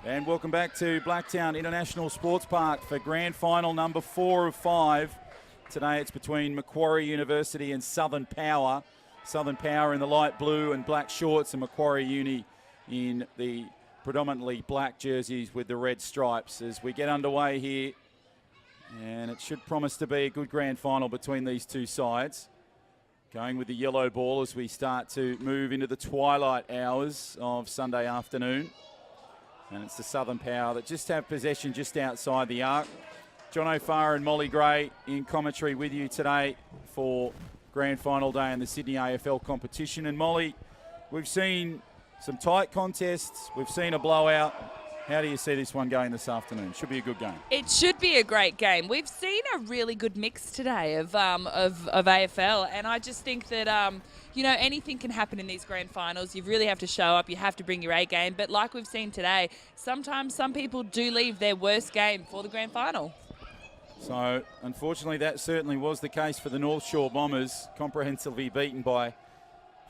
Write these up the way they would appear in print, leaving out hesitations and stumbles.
And welcome back to Blacktown International Sports Park for grand final number 4 of 5. Today it's between Macquarie University and Southern Power. Southern Power in the light blue and black shorts, and Macquarie Uni in the predominantly black jerseys with the red stripes as we get underway here. And it should promise to be a good grand final between these two sides. Going with the yellow ball as we start to move into the twilight hours of Sunday afternoon. And it's the Southern Power that just have possession just outside the arc. John O'Farr and Molly Gray in commentary with you today for grand final day in the Sydney AFL competition. And Molly, we've seen some tight contests. We've seen a blowout. How do you see this one going this afternoon? Should be a good game. It should be a great game. We've seen a really good mix today of AFL, and I just think that anything can happen in these grand finals. You really have to show up. You have to bring your A game. But like we've seen today, sometimes some people do leave their worst game for the grand final. So unfortunately, that certainly was the case for the North Shore Bombers, comprehensively beaten by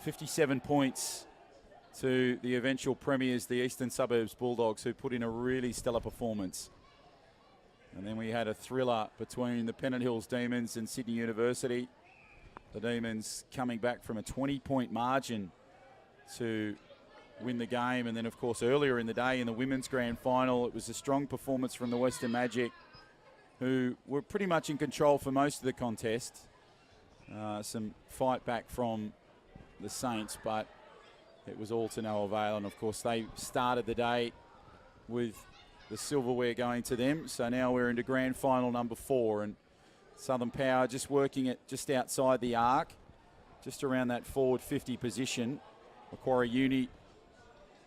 57 points to the eventual premiers, the Eastern Suburbs Bulldogs, who put in a really stellar performance. And then we had a thriller between the Pennant Hills Demons and Sydney University. The Demons coming back from a 20-point margin to win the game. And then, of course, earlier in the day in the women's grand final, it was a strong performance from the Western Magic, who were pretty much in control for most of the contest. Some fight back from the Saints, but it was all to no avail. And, of course, they started the day with the silverware going to them. So now we're into grand final number 4. And Southern Power just working it just outside the arc, just around that forward 50 position. Macquarie Uni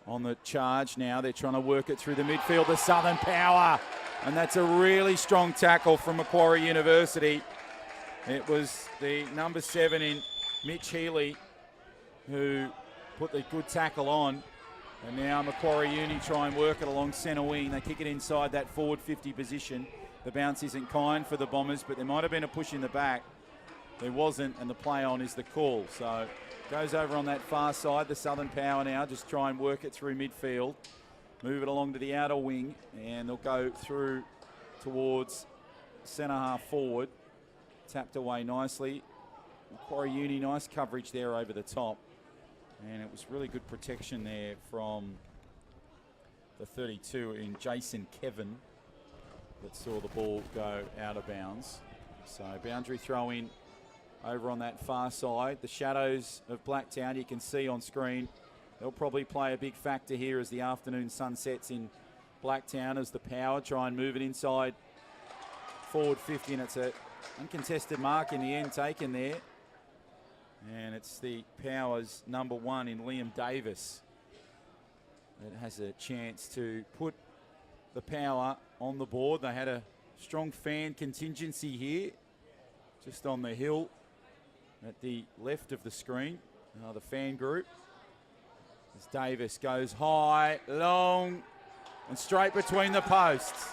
on the charge now. They're trying to work it through the midfield. The Southern Power. And that's a really strong tackle from Macquarie University. It was the number 7 in Mitch Healy who put the good tackle on. And now Macquarie Uni try and work it along centre wing. They kick it inside that forward 50 position. The bounce isn't kind for the Bombers, but there might have been a push in the back. There wasn't, and the play on is the call. So goes over on that far side. The Southern Power now just try and work it through midfield. Move it along to the outer wing, and they'll go through towards centre half forward. Tapped away nicely. Macquarie Uni, nice coverage there over the top. And it was really good protection there from the 32 in Jason Kevin that saw the ball go out of bounds. So boundary throw in over on that far side. The shadows of Blacktown you can see on screen. They'll probably play a big factor here as the afternoon sun sets in Blacktown as the Power try and move it inside forward 50, and it's an uncontested mark in the end taken there. And it's the Power's number 1 in Liam Davis that has a chance to put the Power on the board. They had a strong fan contingency here, just on the hill at the left of the screen, the fan group. As Davis goes high, long, and straight between the posts.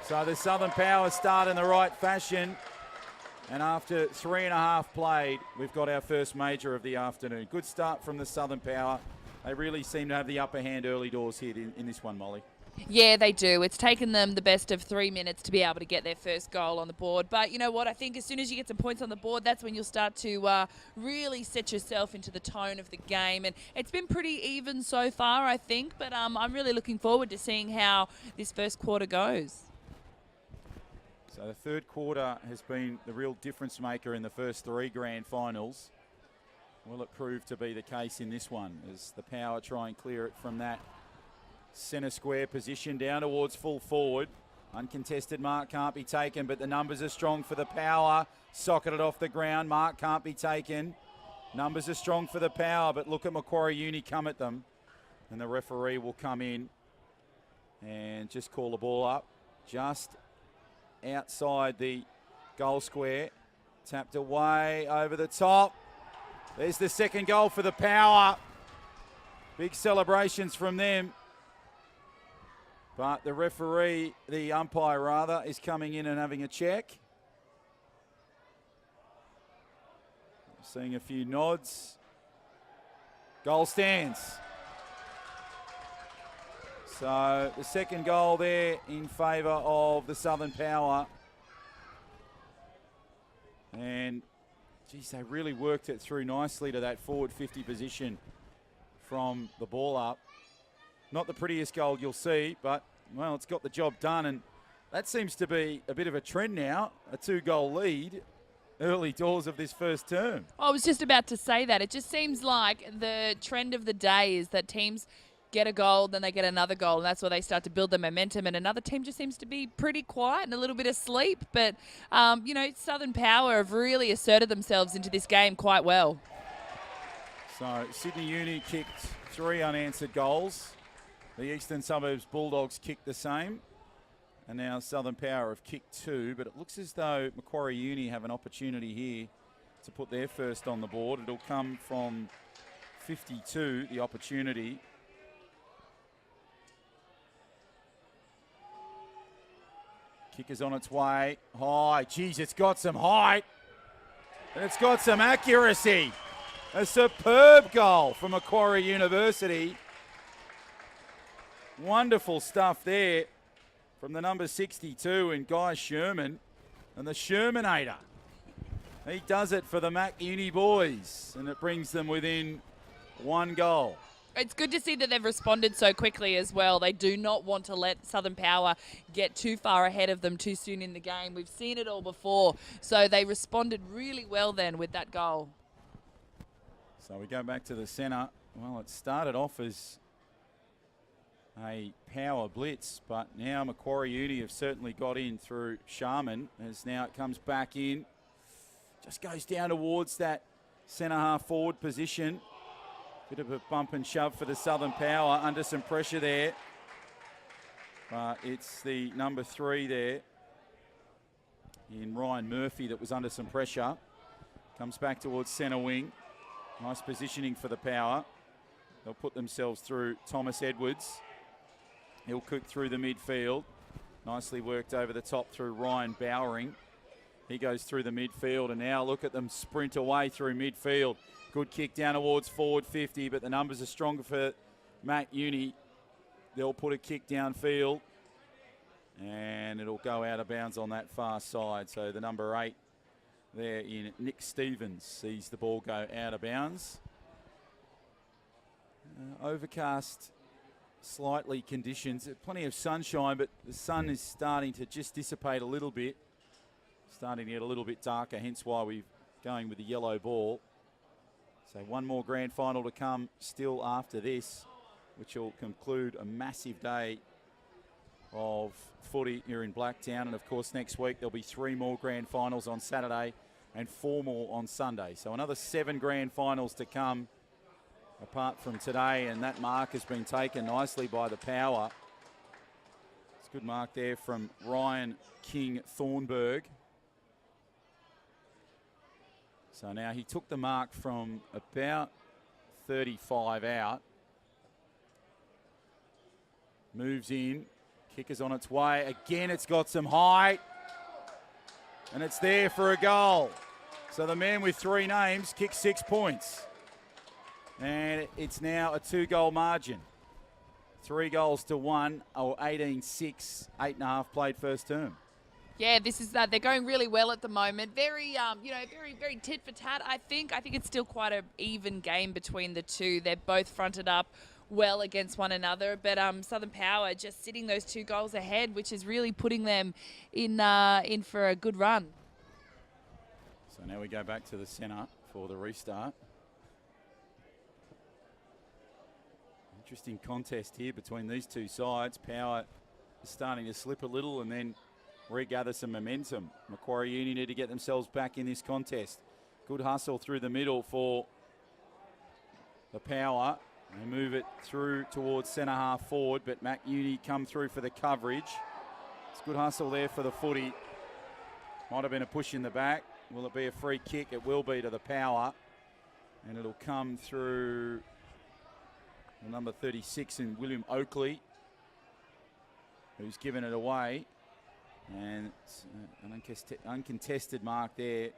So the Southern Power start in the right fashion. And after 3.5 played, we've got our first major of the afternoon. Good start from the Southern Power. They really seem to have the upper hand early doors here in this one, Molly. Yeah, they do. It's taken them the best of 3 minutes to be able to get their first goal on the board. But you know what? I think as soon as you get some points on the board, that's when you'll start to really set yourself into the tone of the game. And it's been pretty even so far, I think. But I'm really looking forward to seeing how this first quarter goes. So the third quarter has been the real difference maker in the first 3 grand finals. Will it prove to be the case in this one as the Power try and clear it from that centre square position down towards full forward. Uncontested mark can't be taken, but the numbers are strong for the Power. Socketed off the ground, mark can't be taken. Numbers are strong for the Power, but look at Macquarie Uni come at them. And the referee will come in and just call the ball up. Just outside the goal square. Tapped away over the top. There's the second goal for the Power. Big celebrations from them. But the referee, the umpire rather, is coming in and having a check. Seeing a few nods. Goal stands. So the second goal there in favour of the Southern Power. And, geez, they really worked it through nicely to that forward 50 position from the ball up. Not the prettiest goal you'll see, but, well, it's got the job done. And that seems to be a bit of a trend now, a 2-goal lead early doors of this first term. I was just about to say that. It just seems like the trend of the day is that teams get a goal, then they get another goal, and that's where they start to build the momentum. And another team just seems to be pretty quiet and a little bit asleep. But, you know, Southern Power have really asserted themselves into this game quite well. So Sydney Uni kicked 3 unanswered goals. The Eastern Suburbs Bulldogs kicked the same. And now Southern Power have kicked 2. But it looks as though Macquarie Uni have an opportunity here to put their first on the board. It'll come from 52, the opportunity. Kick is on its way. High. Geez, it's got some height. And it's got some accuracy. A superb goal from Macquarie University. Wonderful stuff there from the number 62 in Guy Sherman. And the Shermanator. He does it for the Mac Uni boys. And it brings them within 1 goal. It's good to see that they've responded so quickly as well. They do not want to let Southern Power get too far ahead of them too soon in the game. We've seen it all before. So they responded really well then with that goal. So we go back to the centre. Well, it started off as a power blitz, but now Macquarie Uni have certainly got in through Sharman, as now it comes back in. Just goes down towards that centre half forward position. Bit of a bump and shove for the Southern Power, under some pressure there. But it's the number 3 there in Ryan Murphy that was under some pressure. Comes back towards centre wing. Nice positioning for the Power. They'll put themselves through Thomas Edwards. He'll cook through the midfield. Nicely worked over the top through Ryan Bowering. He goes through the midfield, and now look at them sprint away through midfield. Good kick down towards forward 50, but the numbers are stronger for Mac Uni. They'll put a kick downfield, and it'll go out of bounds on that far side. So the number 8 there in Nick Stevens sees the ball go out of bounds. Overcast slightly conditions. Plenty of sunshine, but the sun is starting to just dissipate a little bit. Starting to get a little bit darker, hence why we're going with the yellow ball. So one more grand final to come still after this, which will conclude a massive day of footy here in Blacktown. And of course, next week there'll be 3 more grand finals on Saturday and 4 more on Sunday. So another 7 grand finals to come apart from today. And that mark has been taken nicely by the Power. It's a good mark there from Ryan King Thornburg. So now he took the mark from about 35 out. Moves in. Kick is on its way. Again, it's got some height. And it's there for a goal. So the man with 3 names kicks 6 points. And it's now a 2-goal margin. 3 goals to 1, or 18-6, 8.5 played first term. Yeah, this is they're going really well at the moment. Very, very tit for tat. I think it's still quite an even game between the two. They're both fronted up well against one another, but Southern Power just sitting those 2 goals ahead, which is really putting them in for a good run. So now we go back to the centre for the restart. Interesting contest here between these two sides. Power is starting to slip a little and then regather some momentum. Macquarie Uni need to get themselves back in this contest. Good hustle through the middle for the Power. They move it through towards centre half forward, but Mac Uni come through for the coverage. It's good hustle there for the footy. Might have been a push in the back. Will it be a free kick? It will be to the Power. And it'll come through the number 36 in William Oakley, who's given it away. And it's an uncontested mark there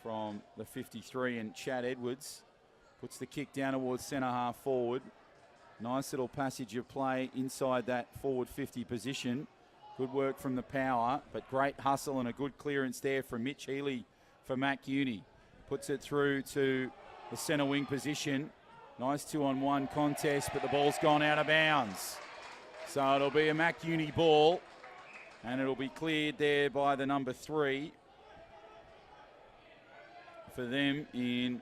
from the 53, and Chad Edwards puts the kick down towards centre half forward. Nice little passage of play inside that forward 50 position. Good work from the Power, but great hustle and a good clearance there from Mitch Healy for Mac Uni. Puts it through to the centre wing position. Nice 2-on-1 contest, but the ball's gone out of bounds. So it'll be a Mac Uni ball, and it'll be cleared there by the number 3 for them in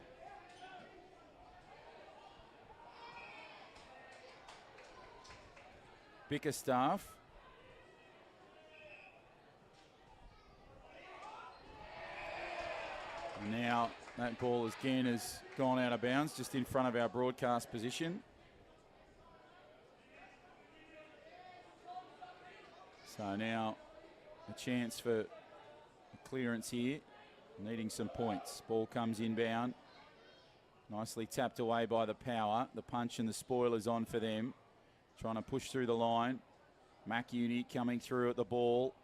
Bickerstaff. And now that ball again has gone out of bounds just in front of our broadcast position. So now a chance for a clearance here, needing some points. Ball comes inbound. Nicely tapped away by the Power. The punch and the spoilers on for them. Trying to push through the line. Mac Uni coming through at the ball.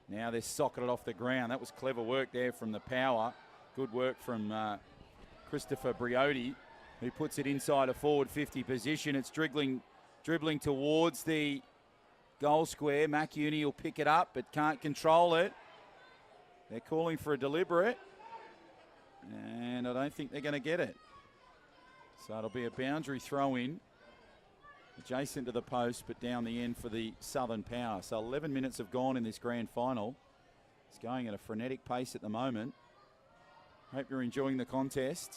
Now they're socketed off the ground. That was clever work there from the Power. Good work from Christopher Briody, who puts it inside a forward 50 position. It's dribbling towards the goal square. Mac Uni will pick it up but can't control it. They're calling for a deliberate, and I don't think they're going to get it. So it'll be a boundary throw in, adjacent to the post but down the end for the Southern Power. So 11 minutes have gone in this grand final. It's going at a frenetic pace at the moment. Hope you're enjoying the contest.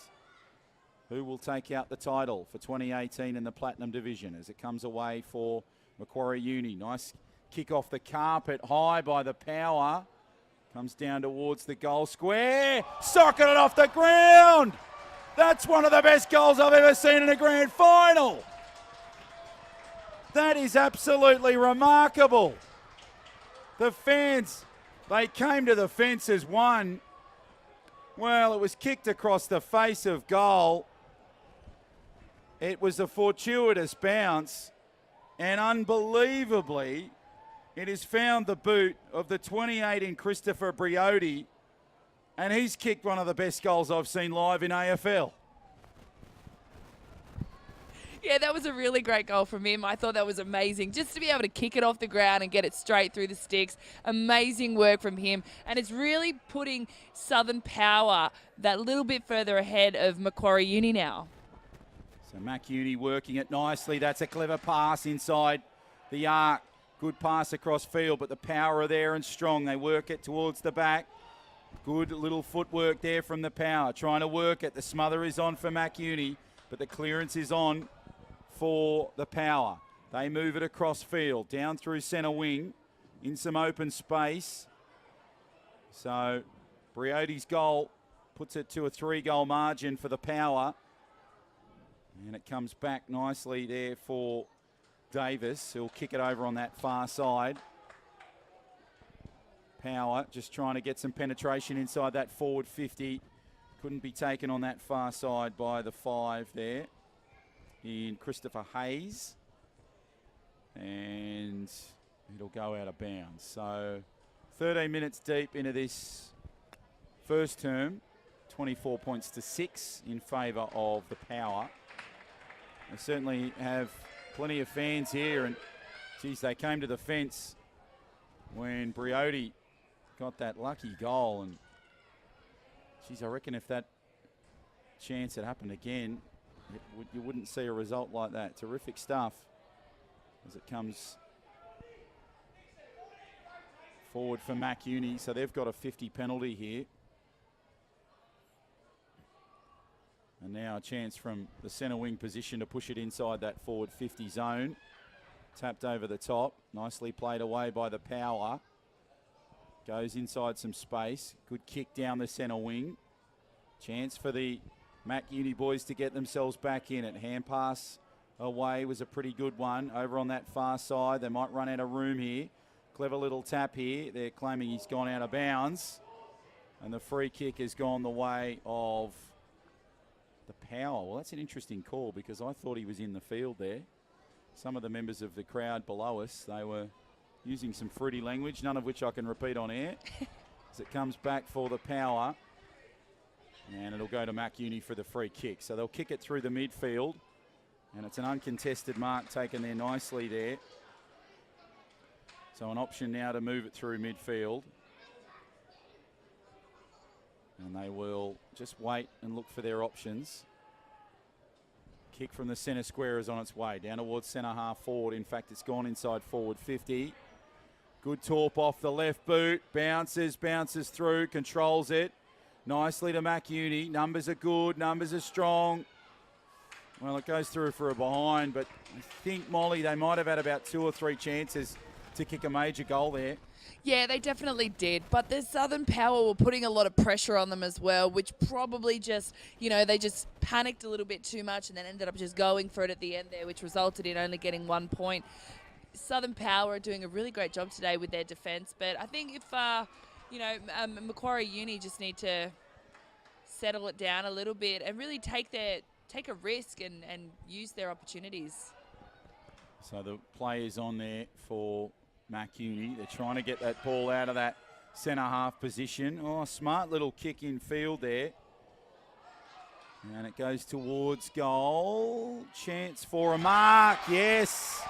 Who will take out the title for 2018 in the Platinum Division as it comes away for Macquarie Uni? Nice kick off the carpet, high by the Power. Comes down towards the goal square. Socketed off the ground. That's one of the best goals I've ever seen in a grand final. That is absolutely remarkable. The fans, they came to the fence as one. Well, it was kicked across the face of goal. It was a fortuitous bounce, and unbelievably, it has found the boot of the 28 Christopher Briody, and he's kicked one of the best goals I've seen live in AFL. Yeah, that was a really great goal from him. I thought that was amazing. Just to be able to kick it off the ground and get it straight through the sticks. Amazing work from him. And it's really putting Southern Power that little bit further ahead of Macquarie Uni now. So Mac Uni working it nicely. That's a clever pass inside the arc. Good pass across field, but the Power are there and strong. They work it towards the back. Good little footwork there from the Power. Trying to work it. The smother is on for Mac Uni, but the clearance is on for the Power. They move it across field, down through centre wing, in some open space. So Briody's goal puts it to a 3-goal margin for the Power. And it comes back nicely there for Davis, who'll kick it over on that far side. Power just trying to get some penetration inside that forward 50. Couldn't be taken on that far side by the 5 there in Christopher Hayes, and it'll go out of bounds. So 13 minutes deep into this first term, 24 points to 6 in favour of the Power. They certainly have plenty of fans here, and geez, they came to the fence when Briody got that lucky goal, and geez, I reckon if that chance had happened again, you wouldn't see a result like that. Terrific stuff as it comes forward for Mac Uni. So they've got a 50 penalty here. And now a chance from the centre wing position to push it inside that forward 50 zone. Tapped over the top. Nicely played away by the Power. Goes inside some space. Good kick down the centre wing. Chance for the Mac Uni boys to get themselves back in it. Hand pass away was a pretty good one. Over on that far side, they might run out of room here. Clever little tap here. They're claiming he's gone out of bounds. And the free kick has gone the way of the Power. Well, that's an interesting call because I thought he was in the field there. Some of the members of the crowd below us, they were using some fruity language, none of which I can repeat on air. As it comes back for the Power. And it'll go to Mac Uni for the free kick. So they'll kick it through the midfield. And it's an uncontested mark taken there nicely there. So an option now to move it through midfield. And they will just wait and look for their options. Kick from the centre square is on its way. Down towards centre half forward. In fact, it's gone inside forward 50. Good torp off the left boot. Bounces through, controls it. Nicely to Mac Uni. Numbers are good, numbers are strong. Well, it goes through for a behind, but I think, Molly, they might have had about 2 or 3 chances to kick a major goal there. Yeah, they definitely did. But the Southern Power were putting a lot of pressure on them as well, which probably just, they just panicked a little bit too much and then ended up just going for it at the end there, which resulted in only getting 1 point. Southern Power are doing a really great job today with their defence, but I think if, Macquarie Uni just need to settle it down a little bit and really take a risk and use their opportunities. So the play is on there for Mac Uni. They're trying to get that ball out of that centre half position. Oh, smart little kick in field there. And it goes towards goal. Chance for a mark. Yes.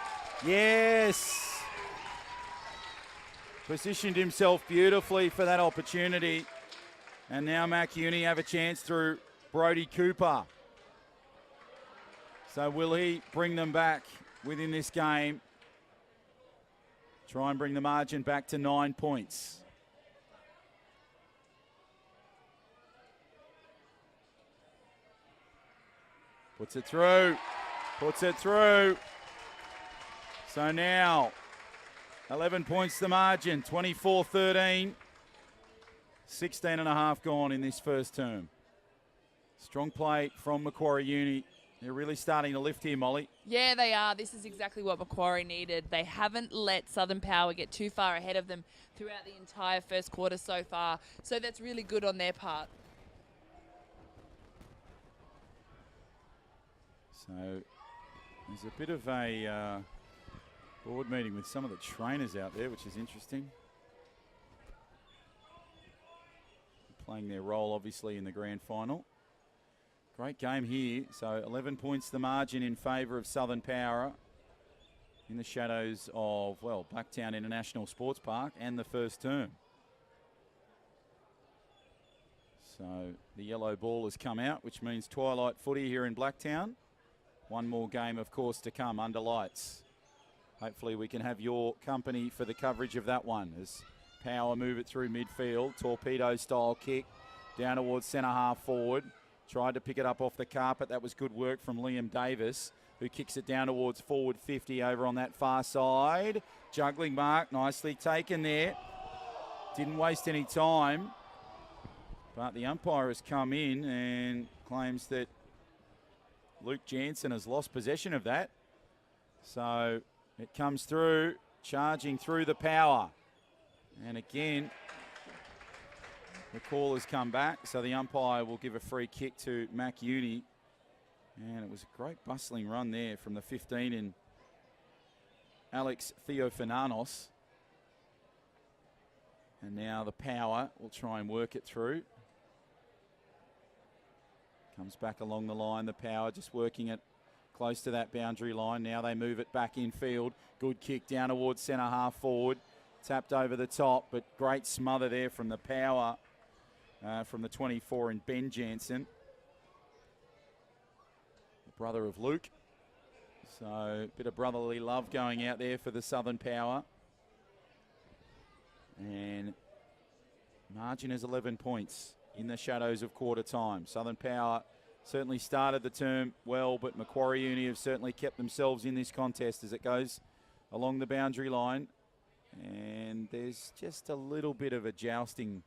Yes. Positioned himself beautifully for that opportunity. And now Mac Uni have a chance through Brodie Cooper. So will he bring them back within this game? Try and bring the margin back to 9 points. Puts it through. Puts it through. So now 11 points the margin. 24-13. 16 and a half gone in this first term. Strong play from Macquarie Uni. They're really starting to lift here, Molly. Yeah, they are. This is exactly what Macquarie needed. They haven't let Southern Power get too far ahead of them throughout the entire first quarter so far. So that's really good on their part. So there's a bit of a board meeting with some of the trainers out there, which is interesting. Playing their role, obviously, in the grand final. Great game here. So 11 points the margin in favour of Southern Power in the shadows of, well, Blacktown International Sports Park and the first term. So the yellow ball has come out, which means twilight footy here in Blacktown. One more game, of course, to come under lights. Hopefully we can have your company for the coverage of that one as Power move it through midfield. Torpedo-style kick down towards centre half forward. Tried to pick it up off the carpet. That was good work from Liam Davis, who kicks it down towards forward 50 over on that far side. Juggling mark, nicely taken there. Didn't waste any time. But the umpire has come in and claims that Luke Jansen has lost possession of that. So it comes through, charging through the Power. And again, the call has come back, so the umpire will give a free kick to Mac Uni. And it was a great bustling run there from the 15 in Alex Theofananos. And now the Power will try and work it through. Comes back along the line, the Power just working it close to that boundary line. Now they move it back in field. Good kick down towards centre half forward. Tapped over the top, but great smother there from the Power. From the 24 in Ben Jansen, the brother of Luke. So a bit of brotherly love going out there for the Southern Power. And margin is 11 points in the shadows of quarter time. Southern Power certainly started the term well, but Macquarie Uni have certainly kept themselves in this contest as it goes along the boundary line. And there's just a little bit of a jousting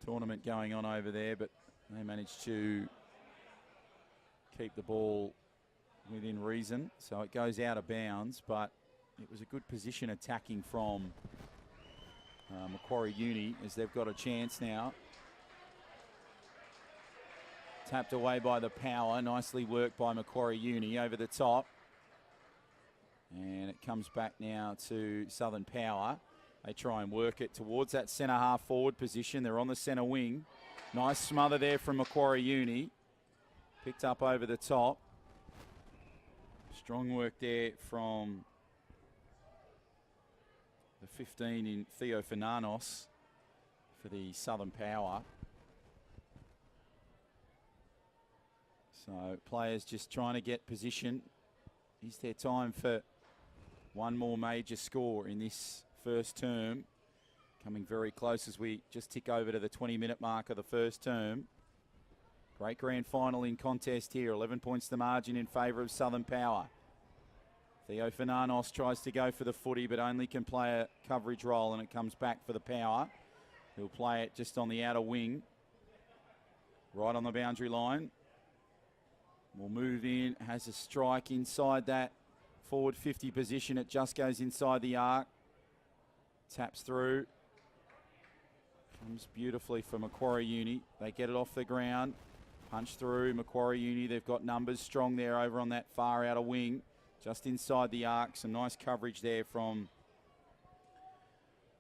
tournament going on over there, but they managed to keep the ball within reason. So it goes out of bounds, but it was a good position attacking from Macquarie Uni as they've got a chance now. Tapped away by the Power. Nicely worked by Macquarie Uni over the top. And it comes back now to Southern Power. They try and work it towards that centre half forward position. They're on the centre wing. Nice smother there from Macquarie Uni. Picked up over the top. Strong work there from the 15 in Theo Fernanos for the Southern Power. So players just trying to get position. Is there time for one more major score in this first term? Coming very close as we just tick over to the 20-minute mark of the first term. Great grand final in contest here. 11 points the margin in favour of Southern Power. Theo Fernanos tries to go for the footy, but only can play a coverage role, and it comes back for the Power. He'll play it just on the outer wing. Right on the boundary line. Will move in, has a strike inside that forward 50 position. It just goes inside the arc. Taps through. Comes beautifully for Macquarie Uni. They get it off the ground. Punch through Macquarie Uni. They've got numbers strong there over on that far outer wing. Just inside the arc. Some nice coverage there from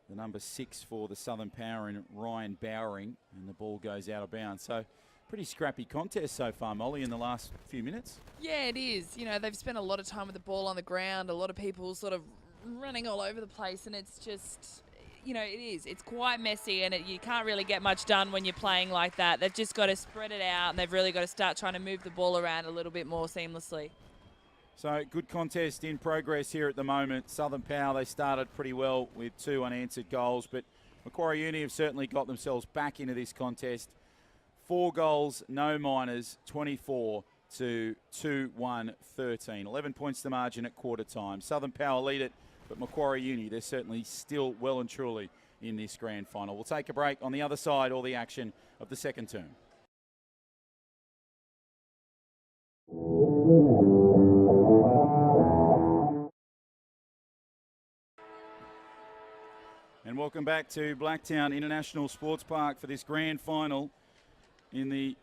the number 6 for the Southern Power and Ryan Bowering. And the ball goes out of bounds. So pretty scrappy contest so far, Molly, in the last few minutes. Yeah, it is. You know, they've spent a lot of time with the ball on the ground. A lot of people sort of running all over the place. And it's just, you know, it is. It's quite messy, and you can't really get much done when you're playing like that. They've just got to spread it out, and they've really got to start trying to move the ball around a little bit more seamlessly. So good contest in progress here at the moment. Southern Power, they started pretty well with 2 unanswered goals, but Macquarie Uni have certainly got themselves back into this contest. 4 goals, no minors, 24 to 2-1-13. 11 points the margin at quarter time. Southern Power lead it, but Macquarie Uni, they're certainly still well and truly in this grand final. We'll take a break. On the other side, all the action of the second term. And welcome back to Blacktown International Sports Park for this grand final in the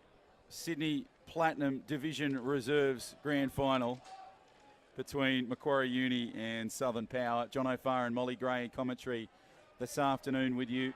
Sydney Platinum Division Reserves grand final between Macquarie Uni and Southern Power. John O'Farr and Molly Gray in commentary this afternoon with you.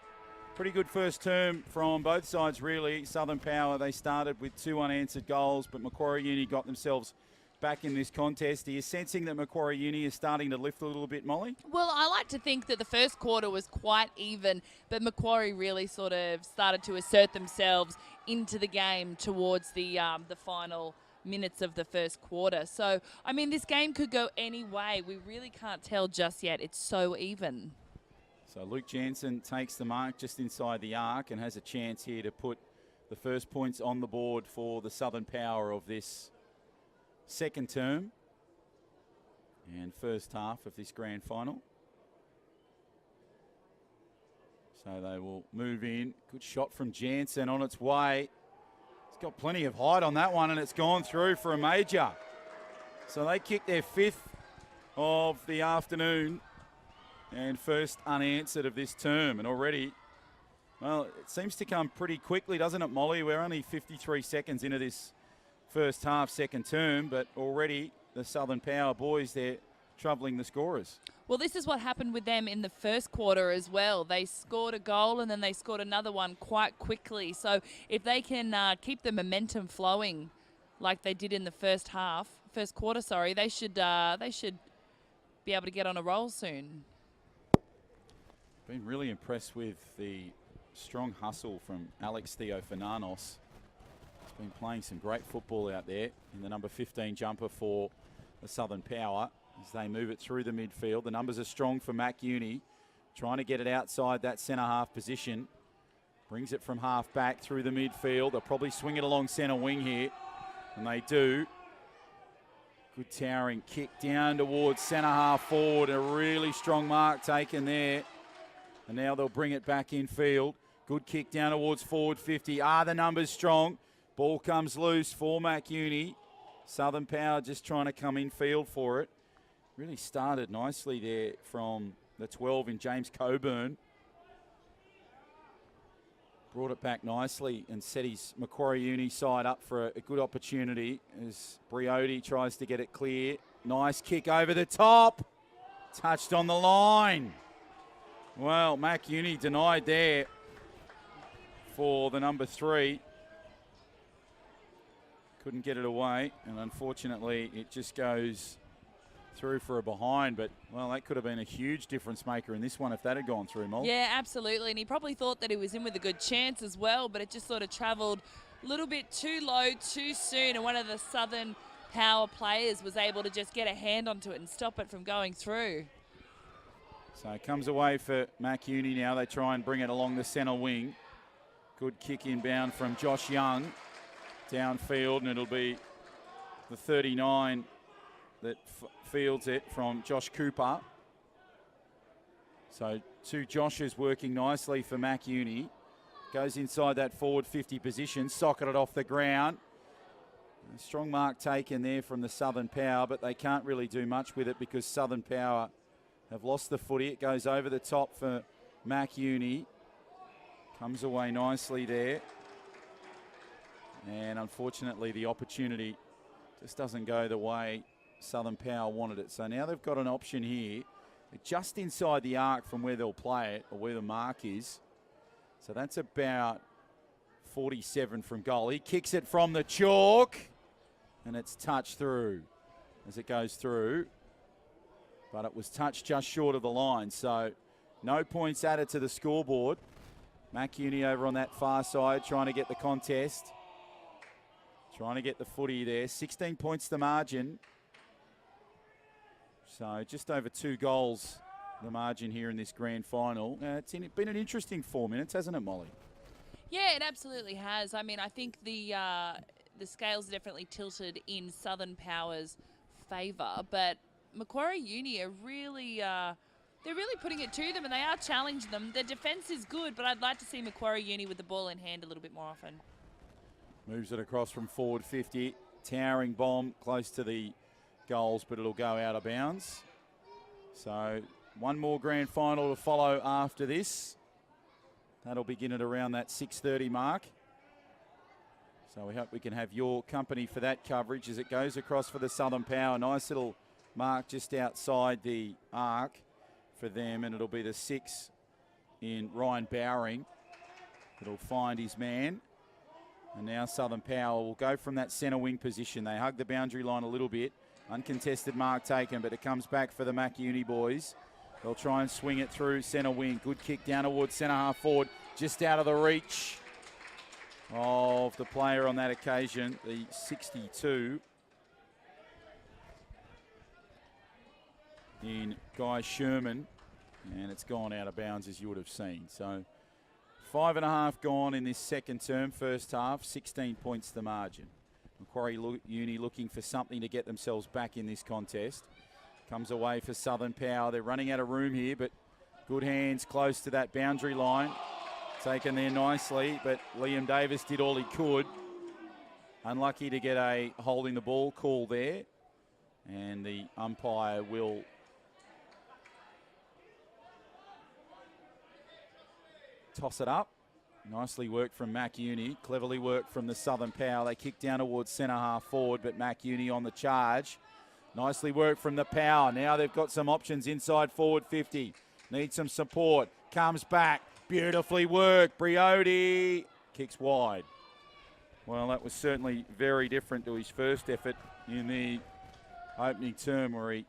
Pretty good first term from both sides, really. Southern Power, they started with 2 unanswered goals, but Macquarie Uni got themselves back in this contest. Are you sensing that Macquarie Uni is starting to lift a little bit, Molly? Well, I like to think that the first quarter was quite even, but Macquarie really sort of started to assert themselves into the game towards the final minutes of the first quarter. So, I mean, this game could go any way. We really can't tell just yet. It's so even. So Luke Jansen takes the mark just inside the arc and has a chance here to put the first points on the board for the Southern Power of this second term and first half of this grand final. So they will move in. Good shot from Jansen on its way. It's got plenty of height on that one, and it's gone through for a major. So they kick their 5th of the afternoon and first unanswered of this term. And already, well, it seems to come pretty quickly, doesn't it, Molly? We're only 53 seconds into this first half, second term, but already the Southern Power boys, they're troubling the scorers. Well, this is what happened with them in the first quarter as well. They scored a goal and then they scored another one quite quickly. So if they can keep the momentum flowing like they did in the first quarter, they should be able to get on a roll soon. Been really impressed with the strong hustle from Alex Theo Fernanos. He's been playing some great football out there in the number 15 jumper for the Southern Power as they move it through the midfield. The numbers are strong for Mac Uni, trying to get it outside that centre half position. Brings it from half back through the midfield. They'll probably swing it along centre wing here, and they do. Good towering kick down towards centre half forward. A really strong mark taken there. And now they'll bring it back in field. Good kick down towards forward 50. The numbers strong. Ball comes loose for Mac Uni. Southern Power just trying to come in field for it. Really started nicely there from the 12 in James Coburn. Brought it back nicely and set his Macquarie Uni side up for a good opportunity as Briody tries to get it clear. Nice kick over the top. Touched on the line. Well, Mac Uni denied there for the number 3. Couldn't get it away, and unfortunately it just goes through for a behind. But, well, that could have been a huge difference maker in this one if that had gone through, Molly. Yeah, absolutely. And he probably thought that he was in with a good chance as well, but it just sort of travelled a little bit too low, too soon, and one of the Southern Power players was able to just get a hand onto it and stop it from going through. So it comes away for Mac Uni now. They try and bring it along the centre wing. Good kick inbound from Josh Young downfield, and it'll be the 39 that fields it from Josh Cooper. So 2 Joshes working nicely for Mac Uni. Goes inside that forward 50 position, socketed off the ground. A strong mark taken there from the Southern Power, but they can't really do much with it because Southern Power have lost the footy. It goes over the top for Mac Uni. Comes away nicely there. And unfortunately, the opportunity just doesn't go the way Southern Power wanted it. So now they've got an option here. They're just inside the arc from where they'll play it, or where the mark is. So that's about 47 from goal. He kicks it from the chalk, and it's touched through as it goes through. But it was touched just short of the line. So no points added to the scoreboard. Mac Uni over on that far side trying to get the contest. Trying to get the footy there. 16 points the margin. So just over 2 goals the margin here in this grand final. It's been an interesting 4 minutes, hasn't it, Molly? Yeah, it absolutely has. I mean, I think the scales are definitely tilted in Southern Power's favour, but Macquarie Uni are really they're really putting it to them, and they are challenging them. Their defence is good, but I'd like to see Macquarie Uni with the ball in hand a little bit more often. Moves it across from forward 50. Towering bomb close to the goals, but it'll go out of bounds. So one more grand final to follow after this. That'll begin at around that 6:30 mark. So we hope we can have your company for that coverage as it goes across for the Southern Power. Nice little mark just outside the arc for them, and it'll be the 6 in Ryan Bowering. It'll find his man. And now Southern Power will go from that centre wing position. They hug the boundary line a little bit. Uncontested mark taken, but it comes back for the Mac Uni boys. They'll try and swing it through centre wing. Good kick down towards centre half forward, just out of the reach of the player on that occasion, the 62 in Guy Sherman, and it's gone out of bounds as you would have seen. So 5.5 gone in this second term, first half, 16 points the margin. Macquarie Uni looking for something to get themselves back in this contest. Comes away for Southern Power. They're running out of room here, but good hands close to that boundary line. Taken there nicely, but Liam Davis did all he could. Unlucky to get a holding the ball call there. And the umpire will toss it up. Nicely worked from Mac Uni. Cleverly worked from the Southern Power. They kick down towards centre half forward, but Mac Uni on the charge. Nicely worked from the Power. Now they've got some options inside forward 50. Need some support. Comes back. Beautifully worked. Briody kicks wide. Well, that was certainly very different to his first effort in the opening term where he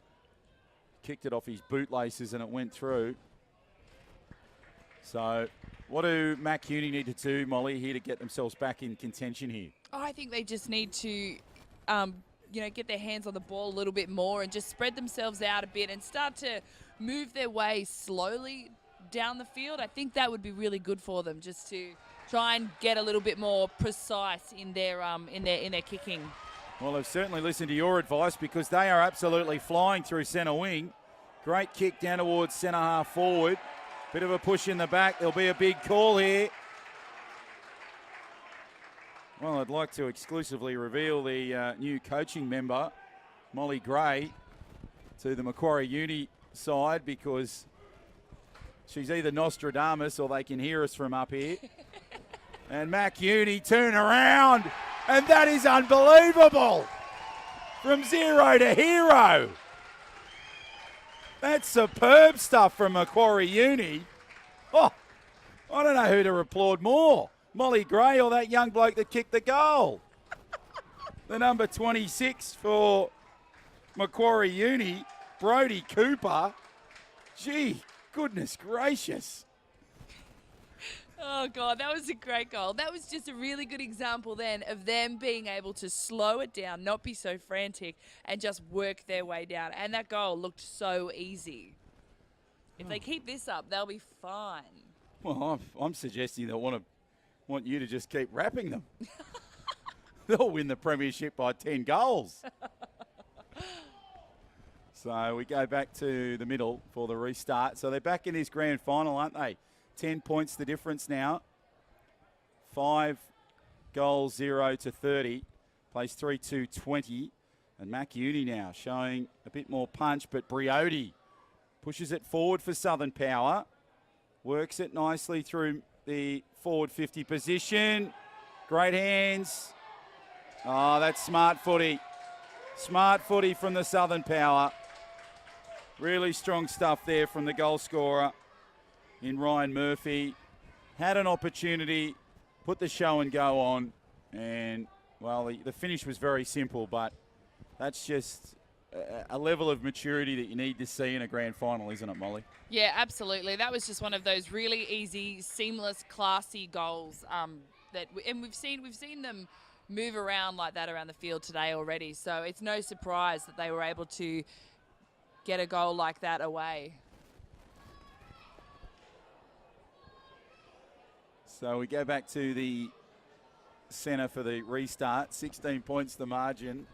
kicked it off his bootlaces and it went through. So what do Mac Uni need to do, Molly, here to get themselves back in contention here? Oh, I think they just need to, get their hands on the ball a little bit more and just spread themselves out a bit and start to move their way slowly down the field. I think that would be really good for them, just to try and get a little bit more precise in their kicking. Well, I've certainly listened to your advice because they are absolutely flying through centre wing. Great kick down towards centre half forward. Bit of a push in the back. There'll be a big call here. Well, I'd like to exclusively reveal the new coaching member, Molly Gray, to the Macquarie Uni side, because she's either Nostradamus or they can hear us from up here. And Mac Uni turn around, and that is unbelievable. From zero to hero. That's superb stuff from Macquarie Uni. Oh, I don't know who to applaud more, Molly Gray or that young bloke that kicked the goal. The number 26 for Macquarie Uni, Brodie Cooper. Gee, goodness gracious. Oh, God, that was a great goal. That was just a really good example then of them being able to slow it down, not be so frantic, and just work their way down. And that goal looked so easy. If they keep this up, they'll be fine. Well, I'm suggesting they want you to just keep wrapping them. They'll win the premiership by 10 goals. So we go back to the middle for the restart. So they're back in this grand final, aren't they? 10 points the difference now. 5 goals, 0 to 30. Plays 3-2-20. And Mac Uni now showing a bit more punch, but Briotti pushes it forward for Southern Power. Works it nicely through the forward 50 position. Great hands. Oh, that's smart footy. Smart footy from the Southern Power. Really strong stuff there from the goal scorer in Ryan Murphy. Had an opportunity, put the show and go on, and, well, the finish was very simple, but that's just a level of maturity that you need to see in a grand final, isn't it, Molly? Yeah, absolutely. That was just one of those really easy, seamless, classy goals and we've seen them move around like that around the field today already, so it's no surprise that they were able to get a goal like that away. So we go back to the centre for the restart. 16 points the margin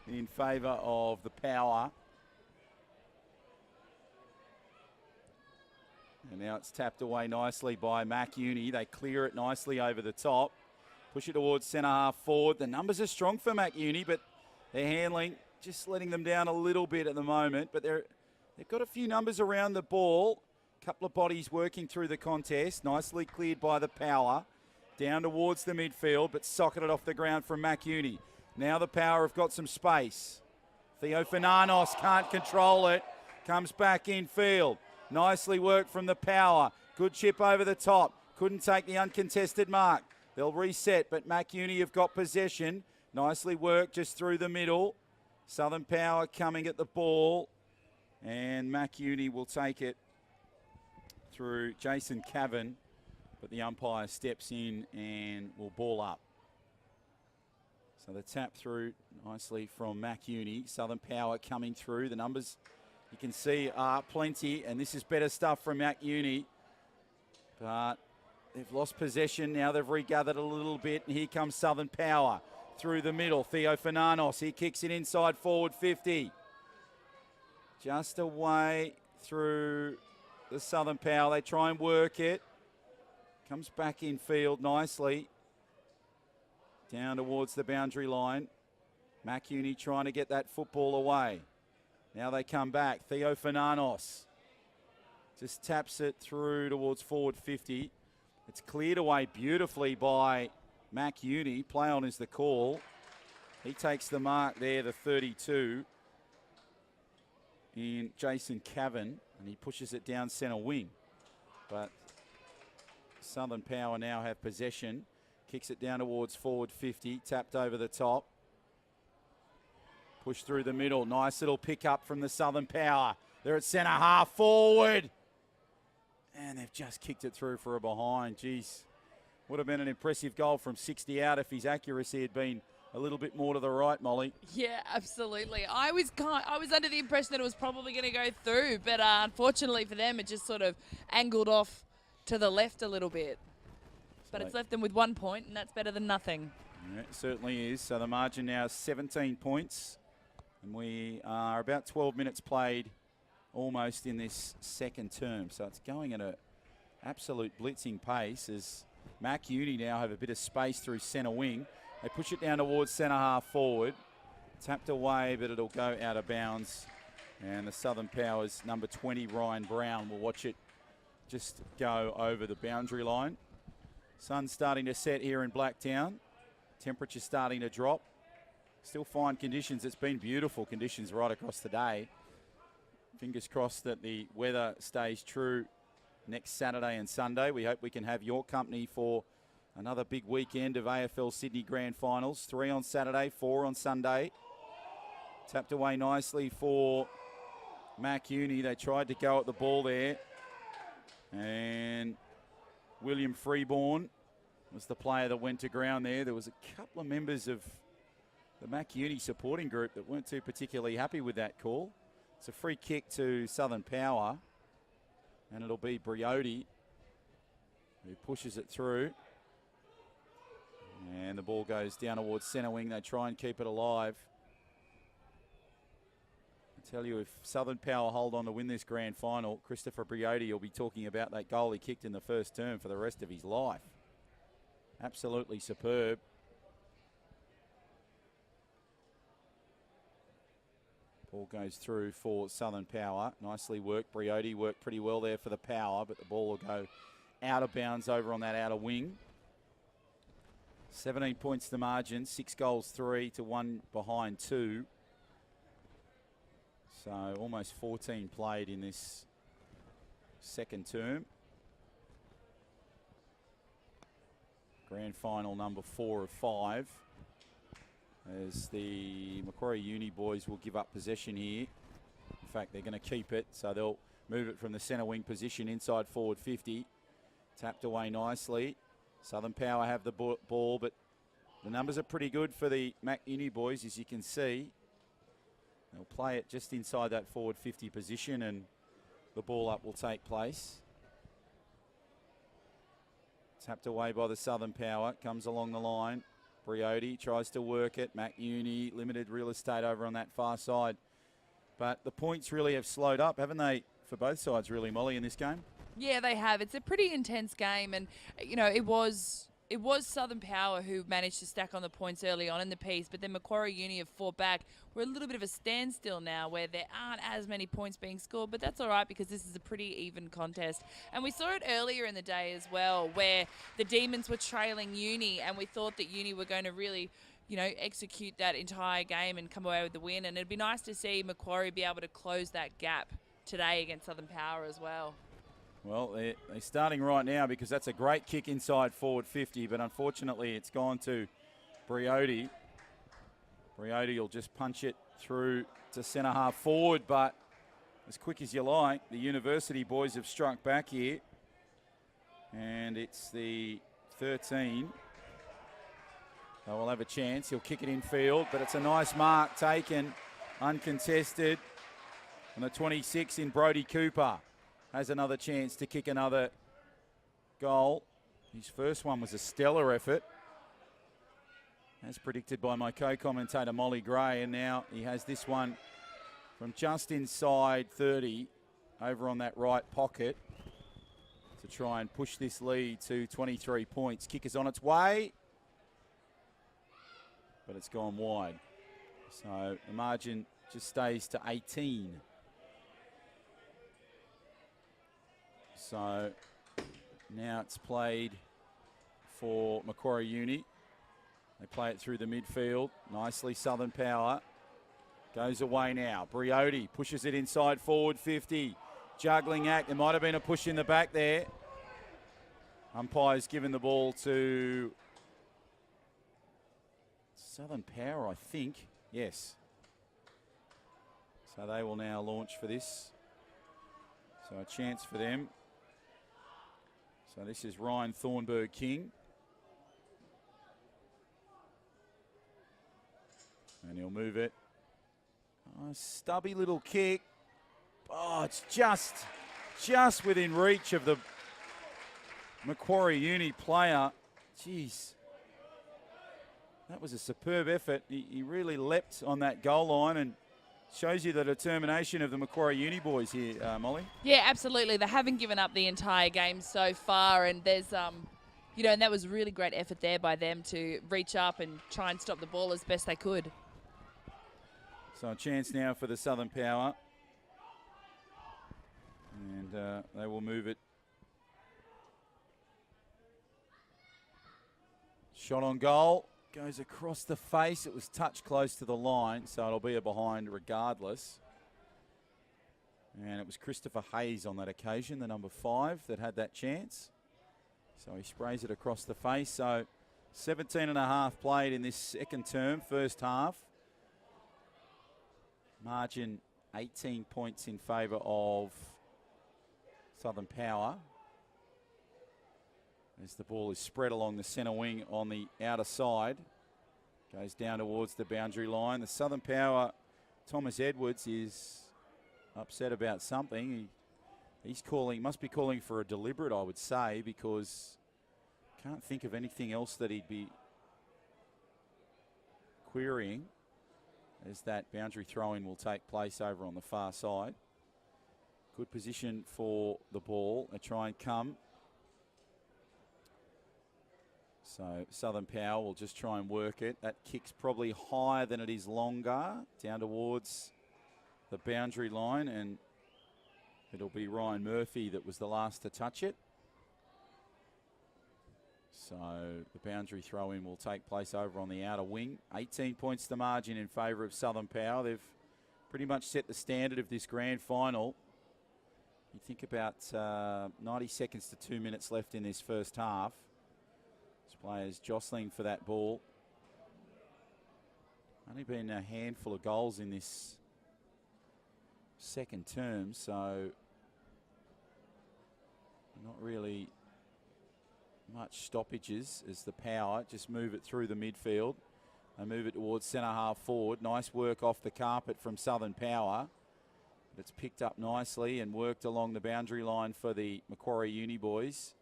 in favour of the Power. And now it's tapped away nicely by Mac Uni. They clear it nicely over the top. Push it towards centre half forward. The numbers are strong for Mac Uni, but their handling just letting them down a little bit at the moment. But they've got a few numbers around the ball. Couple of bodies working through the contest. Nicely cleared by the Power. Down towards the midfield, but socketed off the ground from Mac Uni. Now the Power have got some space. Theo Fernandes can't control it. Comes back in field. Nicely worked from the Power. Good chip over the top. Couldn't take the uncontested mark. They'll reset, but Mac Uni have got possession. Nicely worked just through the middle. Southern Power coming at the ball. And Mac Uni will take it through Jason Cavan, but the umpire steps in and will ball up. So the tap through nicely from Mac Uni. Southern Power coming through. The numbers you can see are plenty, and this is better stuff from Mac Uni. But they've lost possession. Now they've regathered a little bit, and here comes Southern Power through the middle. Theo Fernandes, he kicks it inside forward 50. Just away through the Southern Power. They try and work it. Comes back in field nicely. Down towards the boundary line. Mac Uni trying to get that football away. Now they come back. Theo Fernandes just taps it through towards forward 50. It's cleared away beautifully by Mac Uni. Play on is the call. He takes the mark there, the 32. In Jason Cavan, and he pushes it down centre wing. But Southern Power now have possession. Kicks it down towards forward 50, tapped over the top. Push through the middle. Nice little pick up from the Southern Power. They're at centre half forward. And they've just kicked it through for a behind. Geez, would have been an impressive goal from 60 out if his accuracy had been a little bit more to the right, Molly. Yeah, absolutely. I was under the impression that it was probably going to go through, but unfortunately for them, it just sort of angled off to the left a little bit. But it's left them with 1 point, and that's better than nothing. Yeah, it certainly is. So the margin now is 17 points, and we are about 12 minutes played almost in this second term. So it's going at an absolute blitzing pace as Mac Uni now have a bit of space through centre wing. They push it down towards centre half forward. Tapped away, but it'll go out of bounds. And the Southern Powers, number 20, Ryan Brown, will watch it just go over the boundary line. Sun's starting to set here in Blacktown. Temperature starting to drop. Still fine conditions. It's been beautiful conditions right across the day. Fingers crossed that the weather stays true next Saturday and Sunday. We hope we can have your company for another big weekend of AFL Sydney Grand Finals. 3 on Saturday, 4 on Sunday. Tapped away nicely for Mac Uni. They tried to go at the ball there. And William Freeborn was the player that went to ground there. There was a couple of members of the Mac Uni supporting group that weren't too particularly happy with that call. It's a free kick to Southern Power. And it'll be Briody who pushes it through. And the ball goes down towards centre wing. They try and keep it alive. I tell you, if Southern Power hold on to win this grand final, Christopher Briody will be talking about that goal he kicked in the first term for the rest of his life. Absolutely superb. Ball goes through for Southern Power. Nicely worked. Briody worked pretty well there for the Power, but the ball will go out of bounds over on that outer wing. 17 points the margin, 6 goals 3 to 1 behind 2. So almost 14 played in this second term. Grand final number 4 of 5. As the Macquarie Uni boys will give up possession here. In fact, they're going to keep it, so they'll move it from the centre wing position inside forward 50. Tapped away nicely. Southern Power have the ball, but the numbers are pretty good for the Mac Uni boys, as you can see. They'll play it just inside that forward 50 position, and the ball up will take place. Tapped away by the Southern Power, comes along the line. Briody tries to work it. Mac Uni, limited real estate over on that far side. But the points really have slowed up, haven't they, for both sides, really, Molly, in this game? Yeah, they have. It's a pretty intense game, and you know it was Southern Power who managed to stack on the points early on in the piece, but then Macquarie Uni have fought back. We're a little bit of a standstill now where there aren't as many points being scored, but that's all right because this is a pretty even contest. And we saw it earlier in the day as well where the Demons were trailing Uni, and we thought that Uni were going to really, you know, execute that entire game and come away with the win. And it'd be nice to see Macquarie be able to close that gap today against Southern Power as well. Well, they're starting right now because that's a great kick inside forward 50, but unfortunately it's gone to Briody. Briody will just punch it through to centre half forward, but as quick as you like, the University boys have struck back here. And it's the 13. So we'll have a chance. He'll kick it in field, but it's a nice mark taken, uncontested. And the 26 in Brodie Cooper has another chance to kick another goal. His first one was a stellar effort, as predicted by my co-commentator Molly Gray, and now he has this one from just inside 30 over on that right pocket to try and push this lead to 23 points. Kick is on its way, but it's gone wide. So the margin just stays to 18. So now it's played for Macquarie Uni. They play it through the midfield. Nicely, Southern Power. Goes away now. Briody pushes it inside forward 50. Juggling act. There might have been a push in the back there. Umpire's given the ball to Southern Power, I think. Yes. So they will now launch for this. So a chance for them. So this is Ryan Thornburg King. And he'll move it. Oh, stubby little kick. Oh, it's just within reach of the Macquarie Uni player. Jeez. That was a superb effort. He really leapt on that goal line and shows you the determination of the Macquarie Uni boys here, Molly. Yeah, absolutely. They haven't given up the entire game so far, and there's and that was a really great effort there by them to reach up and try and stop the ball as best they could. So a chance now for the Southern Power. And they will move it. Shot on goal. Goes across the face. It was touched close to the line, so it'll be a behind regardless. And it was Christopher Hayes on that occasion, the number 5, that had that chance. So he sprays it across the face. So 17.5 played in this second term, first half. Margin 18 points in favour of Southern Power. As the ball is spread along the centre wing on the outer side. Goes down towards the boundary line. The Southern Power, Thomas Edwards, is upset about something. He's calling, must be calling for a deliberate, I would say, because can't think of anything else that he'd be querying, as that boundary throw-in will take place over on the far side. Good position for the ball. They try and come. So Southern Power will just try and work it. That kick's probably higher than it is longer, down towards the boundary line, and it'll be Ryan Murphy that was the last to touch it. So the boundary throw-in will take place over on the outer wing. 18 points the margin in favour of Southern Power. They've pretty much set the standard of this grand final. You think about 90 seconds to 2 minutes left in this first half. This players jostling for that ball. Only been a handful of goals in this second term, so not really much stoppages as the Power just move it through the midfield. They move it towards centre half forward. Nice work off the carpet from Southern Power. But it's picked up nicely and worked along the boundary line for the Macquarie Uni boys.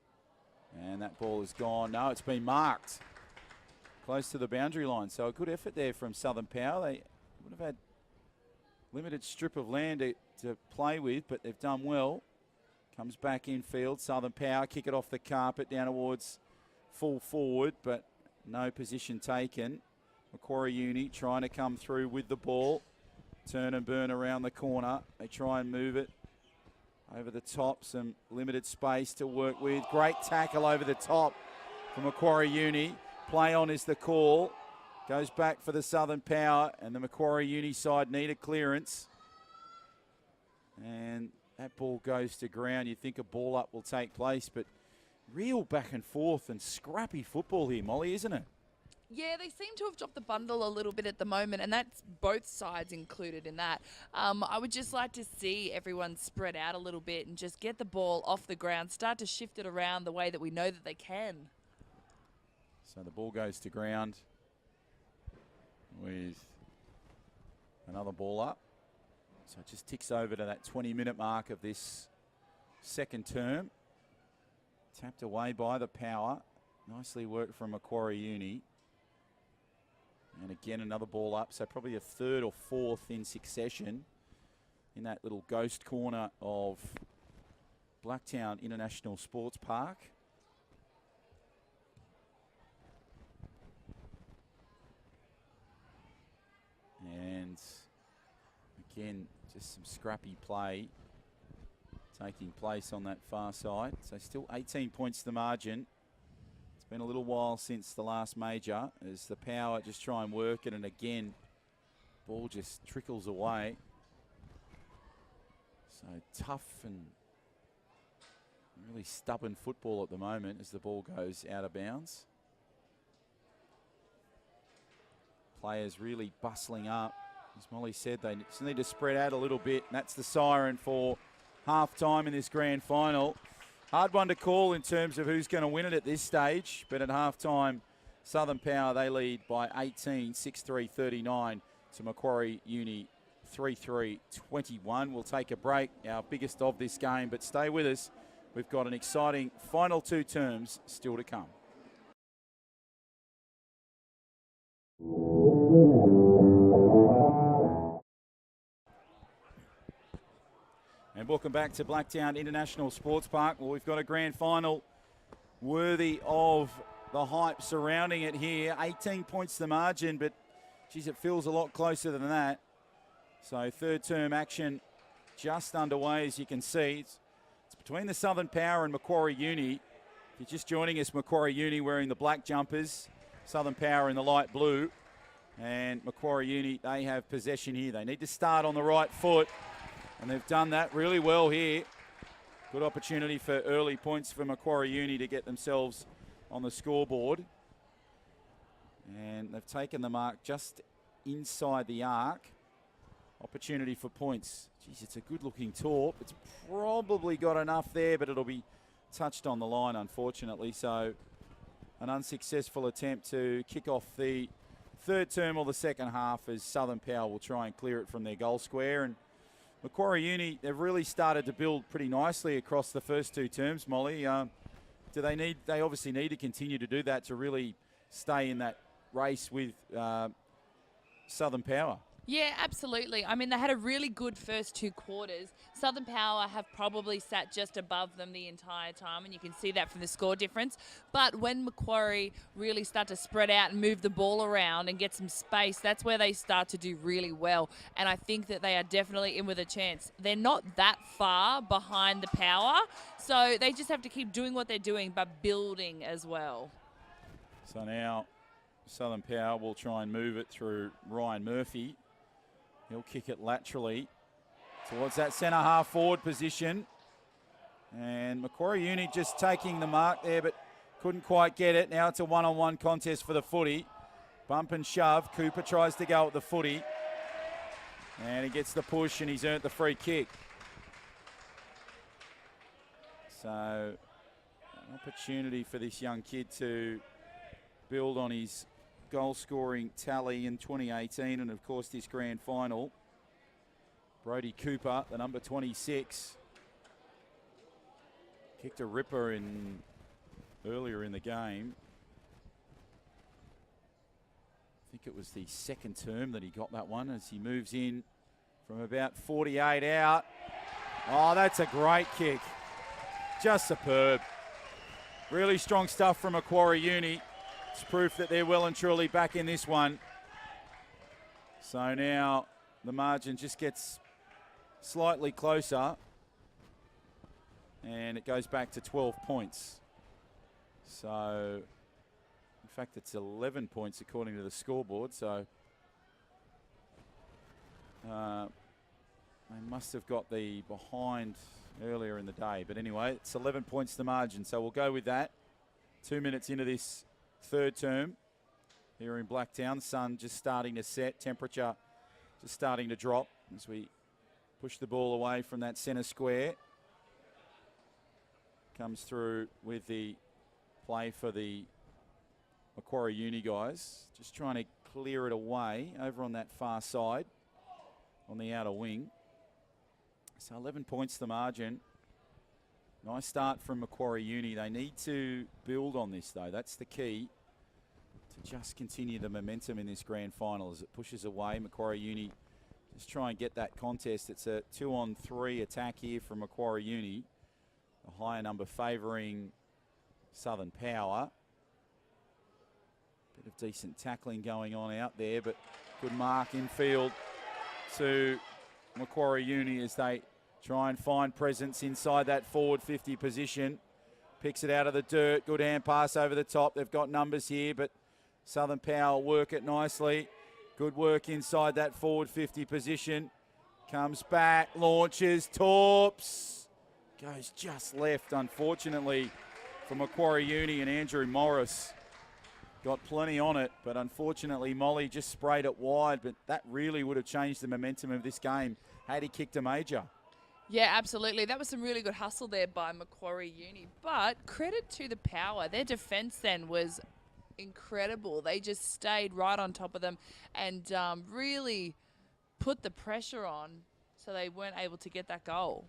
And that ball is gone. No, it's been marked close to the boundary line. So a good effort there from Southern Power. They would have had limited strip of land to play with, but they've done well. Comes back in field. Southern Power kick it off the carpet down towards full forward, but no position taken. Macquarie Uni trying to come through with the ball. Turn and burn around the corner. They try and move it over the top. Some limited space to work with. Great tackle over the top from Macquarie Uni. Play on is the call. Goes back for the Southern Power, and the Macquarie Uni side need a clearance. And that ball goes to ground. You think a ball up will take place, but real back and forth and scrappy football here, Molly, isn't it? Yeah, they seem to have dropped the bundle a little bit at the moment, and that's both sides included in that. I would just like to see everyone spread out a little bit and just get the ball off the ground, start to shift it around the way that we know that they can. So the ball goes to ground with another ball up. So it just ticks over to that 20-minute mark of this second term. Tapped away by the Power. Nicely worked from Macquarie Uni. And again, another ball up. So probably a third or fourth in succession in that little ghost corner of Blacktown International Sports Park. And again, just some scrappy play taking place on that far side. So still 18 points the margin. It's been a little while since the last major as the Power just try and work it, and again, ball just trickles away. So tough and really stubborn football at the moment as the ball goes out of bounds. Players really bustling up. As Molly said, they just need to spread out a little bit, and that's the siren for half-time in this grand final. Hard one to call in terms of who's going to win it at this stage, but at half-time, Southern Power, they lead by 18, 6-3-39 to Macquarie Uni 3-3-21. We'll take a break, our biggest of this game, but stay with us. We've got an exciting final two terms still to come. And welcome back to Blacktown International Sports Park. Well, we've got a grand final worthy of the hype surrounding it here. 18 points the margin, but geez, it feels a lot closer than that. So third term action just underway, as you can see. It's between the Southern Power and Macquarie Uni. If you're just joining us, Macquarie Uni wearing the black jumpers, Southern Power in the light blue. And Macquarie Uni, they have possession here. They need to start on the right foot, and they've done that really well here. Good opportunity for early points for Macquarie Uni to get themselves on the scoreboard. And they've taken the mark just inside the arc. Opportunity for points. Geez, it's a good-looking torp. It's probably got enough there, but it'll be touched on the line, unfortunately. So an unsuccessful attempt to kick off the third term or the second half, as Southern Power will try and clear it from their goal square. And Macquarie Uni, they've really started to build pretty nicely across the first two terms, Molly. They obviously need to continue to do that to really stay in that race with Southern Power. Yeah, absolutely. I mean, they had a really good first two quarters. Southern Power have probably sat just above them the entire time, and you can see that from the score difference. But when Macquarie really start to spread out and move the ball around and get some space, that's where they start to do really well. And I think that they are definitely in with a chance. They're not that far behind the Power, so they just have to keep doing what they're doing, but building as well. So now Southern Power will try and move it through Ryan Murphy. He'll kick it laterally towards that centre half forward position. And Macquarie Uni just taking the mark there, but couldn't quite get it. Now it's a one-on-one contest for the footy. Bump and shove. Cooper tries to go at the footy. And he gets the push, and he's earned the free kick. So an opportunity for this young kid to build on his goal-scoring tally in 2018 and, of course, this grand final. Brodie Cooper, the number 26, kicked a ripper earlier in the game. I think it was the second term that he got that one, as he moves in from about 48 out. Oh, that's a great kick. Just superb. Really strong stuff from Macquarie Uni. It's proof that they're well and truly back in this one. So now the margin just gets slightly closer, and it goes back to 12 points. So, in fact, it's 11 points according to the scoreboard. So they must have got the behind earlier in the day. But anyway, it's 11 points the margin. So we'll go with that. 2 minutes into this third term here in Blacktown. The sun just starting to set, temperature just starting to drop as we push the ball away from that centre square. Comes through with the play for the Macquarie Uni guys. Just trying to clear it away over on that far side on the outer wing. So 11 points the margin. Nice start from Macquarie Uni. They need to build on this, though. That's the key, to just continue the momentum in this grand final as it pushes away. Macquarie Uni just try and get that contest. It's a 2-on-3 attack here from Macquarie Uni. A higher number favouring Southern Power. Bit of decent tackling going on out there, but good mark infield to Macquarie Uni as they try and find presence inside that forward 50 position. Picks it out of the dirt. Good hand pass over the top. They've got numbers here, but Southern Power work it nicely. Good work inside that forward 50 position. Comes back, launches, torps. Goes just left, unfortunately, for Macquarie Uni, and Andrew Morris got plenty on it, but unfortunately Molly just sprayed it wide, but that really would have changed the momentum of this game had he kicked a major. Yeah, absolutely. That was some really good hustle there by Macquarie Uni. But credit to the Power. Their defence then was incredible. They just stayed right on top of them and really put the pressure on, so they weren't able to get that goal.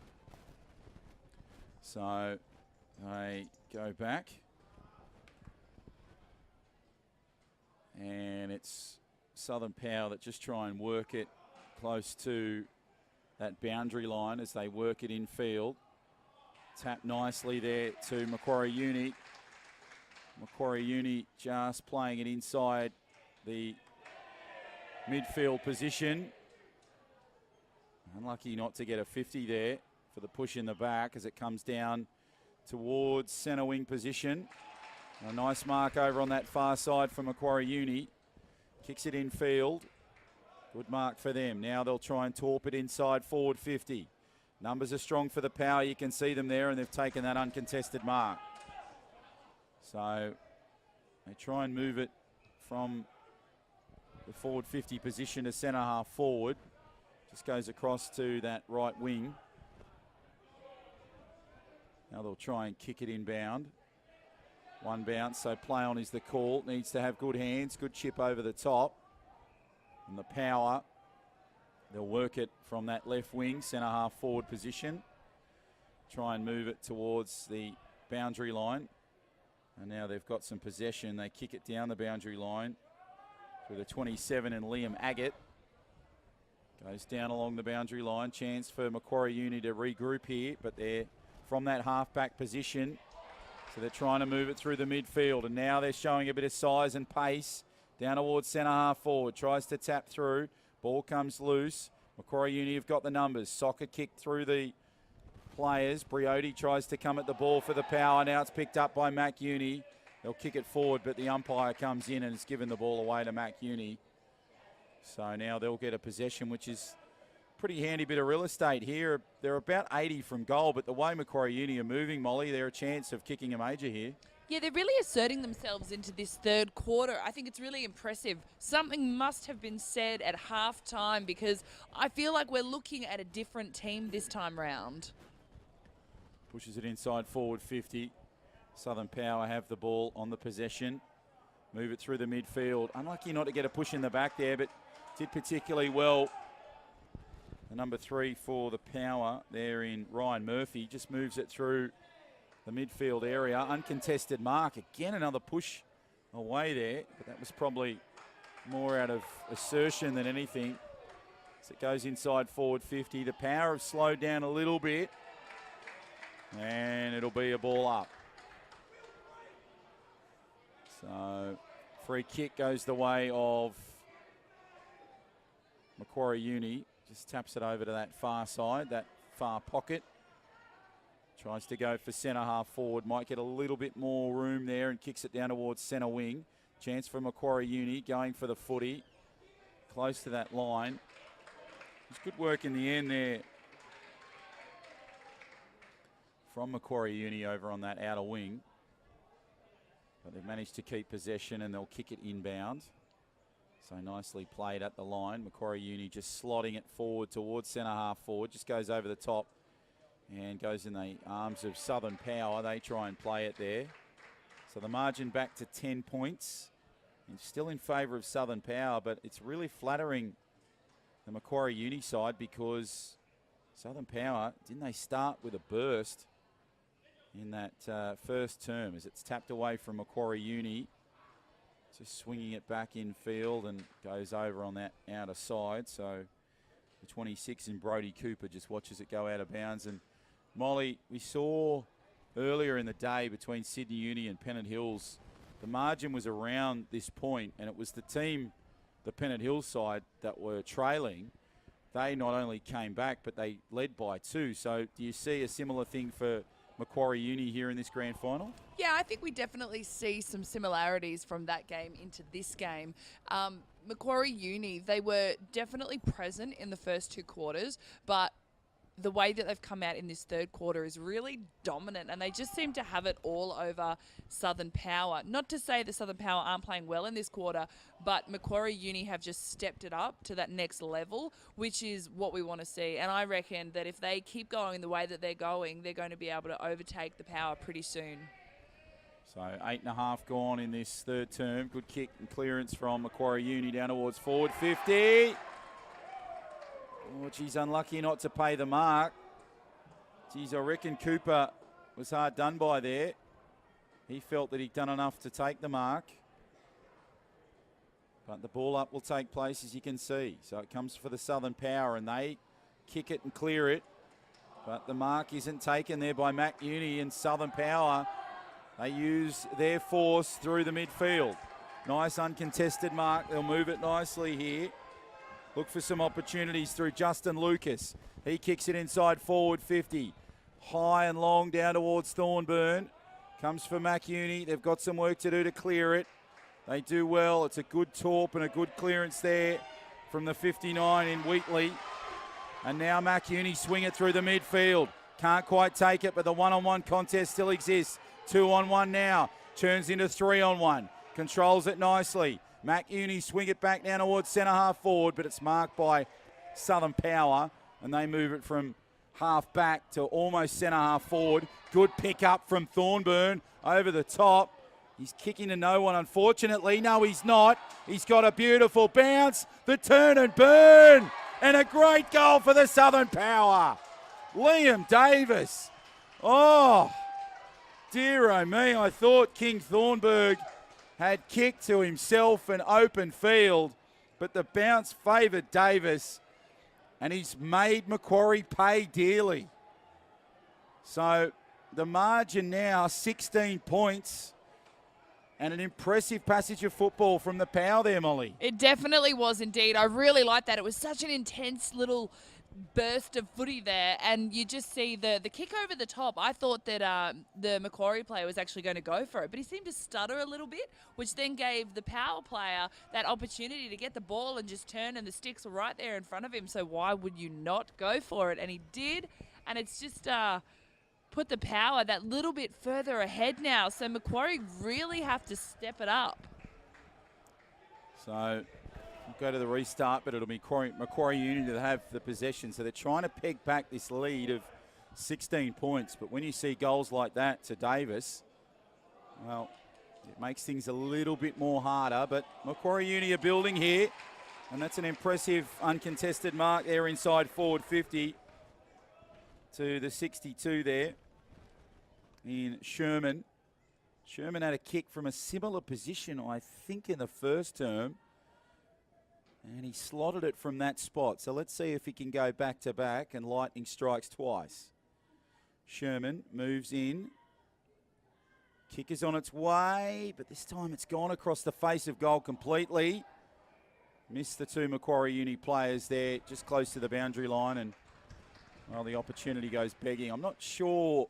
So they go back. And it's Southern Power that just try and work it close to that boundary line as they work it in field. Tap nicely there to Macquarie Uni. Macquarie Uni just playing it inside the midfield position. Unlucky not to get a 50 there for the push in the back as it comes down towards centre wing position. A nice mark over on that far side for Macquarie Uni. Kicks it in field. Good mark for them. Now they'll try and torp it inside forward 50. Numbers are strong for the Power. You can see them there, and they've taken that uncontested mark. So they try and move it from the forward 50 position to centre half forward. Just goes across to that right wing. Now they'll try and kick it inbound. One bounce, so play on is the call. Needs to have good hands, good chip over the top. And the Power, they'll work it from that left wing, centre half forward position. Try and move it towards the boundary line. And now they've got some possession. They kick it down the boundary line to the 27 and Liam Agate. Goes down along the boundary line. Chance for Macquarie Uni to regroup here, but they're from that half-back position. So they're trying to move it through the midfield, and now they're showing a bit of size and pace. Down towards centre half forward. Tries to tap through. Ball comes loose. Macquarie Uni have got the numbers. Soccer kick through the players. Briotti tries to come at the ball for the Power. Now it's picked up by Mac Uni. They'll kick it forward, but the umpire comes in and has given the ball away to Mac Uni. So now they'll get a possession, which is pretty handy bit of real estate here. They're about 80 from goal, but the way Macquarie Uni are moving, Molly, they're a chance of kicking a major here. Yeah, they're really asserting themselves into this third quarter. I think it's really impressive. Something must have been said at halftime because I feel like we're looking at a different team this time round. Pushes it inside forward 50. Southern Power have the ball on the possession. Move it through the midfield. Unlucky not to get a push in the back there, but did particularly well. The number 3 for the Power there in Ryan Murphy just moves it through the midfield area. Uncontested mark. Again, another push away there, but that was probably more out of assertion than anything. As it goes inside forward 50. The Power have slowed down a little bit, and it'll be a ball up. So free kick goes the way of Macquarie Uni. Just taps it over to that far side, that far pocket. Tries to go for centre half forward. Might get a little bit more room there and kicks it down towards centre wing. Chance for Macquarie Uni going for the footy. Close to that line. It's good work in the end there from Macquarie Uni over on that outer wing. But they've managed to keep possession and they'll kick it inbound. So nicely played at the line. Macquarie Uni just slotting it forward towards centre half forward. Just goes over the top and goes in the arms of Southern Power. They try and play it there. So the margin back to 10 points. And still in favour of Southern Power, but it's really flattering the Macquarie Uni side because Southern Power, didn't they start with a burst in that first term as it's tapped away from Macquarie Uni. Just swinging it back in field and goes over on that outer side. So the 26 in Brodie Cooper just watches it go out of bounds. And Molly, we saw earlier in the day between Sydney Uni and Pennant Hills, the margin was around this point, and it was the team, the Pennant Hills side, that were trailing. They not only came back, but they led by 2. So do you see a similar thing for Macquarie Uni here in this grand final? Yeah, I think we definitely see some similarities from that game into this game. Macquarie Uni, they were definitely present in the first 2 quarters, but the way that they've come out in this third quarter is really dominant, and they just seem to have it all over Southern Power. Not to say that Southern Power aren't playing well in this quarter, but Macquarie Uni have just stepped it up to that next level, which is what we want to see. And I reckon that if they keep going the way that they're going to be able to overtake the Power pretty soon. So 8.5 gone in this third term. Good kick and clearance from Macquarie Uni down towards forward 50. Oh, geez, unlucky not to pay the mark. Geez, I reckon Cooper was hard done by there. He felt that he'd done enough to take the mark. But the ball up will take place, as you can see. So it comes for the Southern Power, and they kick it and clear it. But the mark isn't taken there by Mac Uni, and Southern Power They use their force through the midfield. Nice uncontested mark. They'll move it nicely here. Look for some opportunities through Justin Lucas. He kicks it inside forward 50. High and long down towards Thornburn. Comes for McUney. They've got some work to do to clear it. They do well. It's a good torp and a good clearance there from the 59 in Wheatley. And now McUney swing it through the midfield. Can't quite take it, but the one-on-one contest still exists. 2-on-1 now. Turns into 3-on-1. Controls it nicely. McUney swing it back down towards centre half forward, but it's marked by Southern Power, and they move it from half back to almost centre half forward. Good pick up from Thornburn over the top. He's kicking to no one, unfortunately. No, he's not. He's got a beautiful bounce. The turn and burn. And a great goal for the Southern Power. Liam Davis. Oh, dear oh me. I thought King Thornburg had kicked to himself an open field, but the bounce favoured Davis, and he's made Macquarie pay dearly. So the margin now, 16 points, and an impressive passage of football from the Power there, Molly. It definitely was indeed. I really liked that. It was such an intense little burst of footy there, and you just see the kick over the top. I thought that the Macquarie player was actually going to go for it, but he seemed to stutter a little bit, which then gave the Power player that opportunity to get the ball and just turn, and the sticks were right there in front of him, so why would you not go for it? And he did, and it's just put the Power that little bit further ahead now, so Macquarie really have to step it up. So we'll go to the restart, but it'll be Macquarie Uni to have the possession. So they're trying to peg back this lead of 16 points. But when you see goals like that to Davis, well, it makes things a little bit more harder. But Macquarie Uni are building here, and that's an impressive uncontested mark there inside forward 50 to the 62 there in Sherman. Sherman had a kick from a similar position, I think, in the first term. And he slotted it from that spot. So let's see if he can go back to back, and lightning strikes twice. Sherman moves in. Kick is on its way, but this time it's gone across the face of goal completely. Missed the two Macquarie Uni players there, just close to the boundary line, and well, the opportunity goes begging. I'm not sure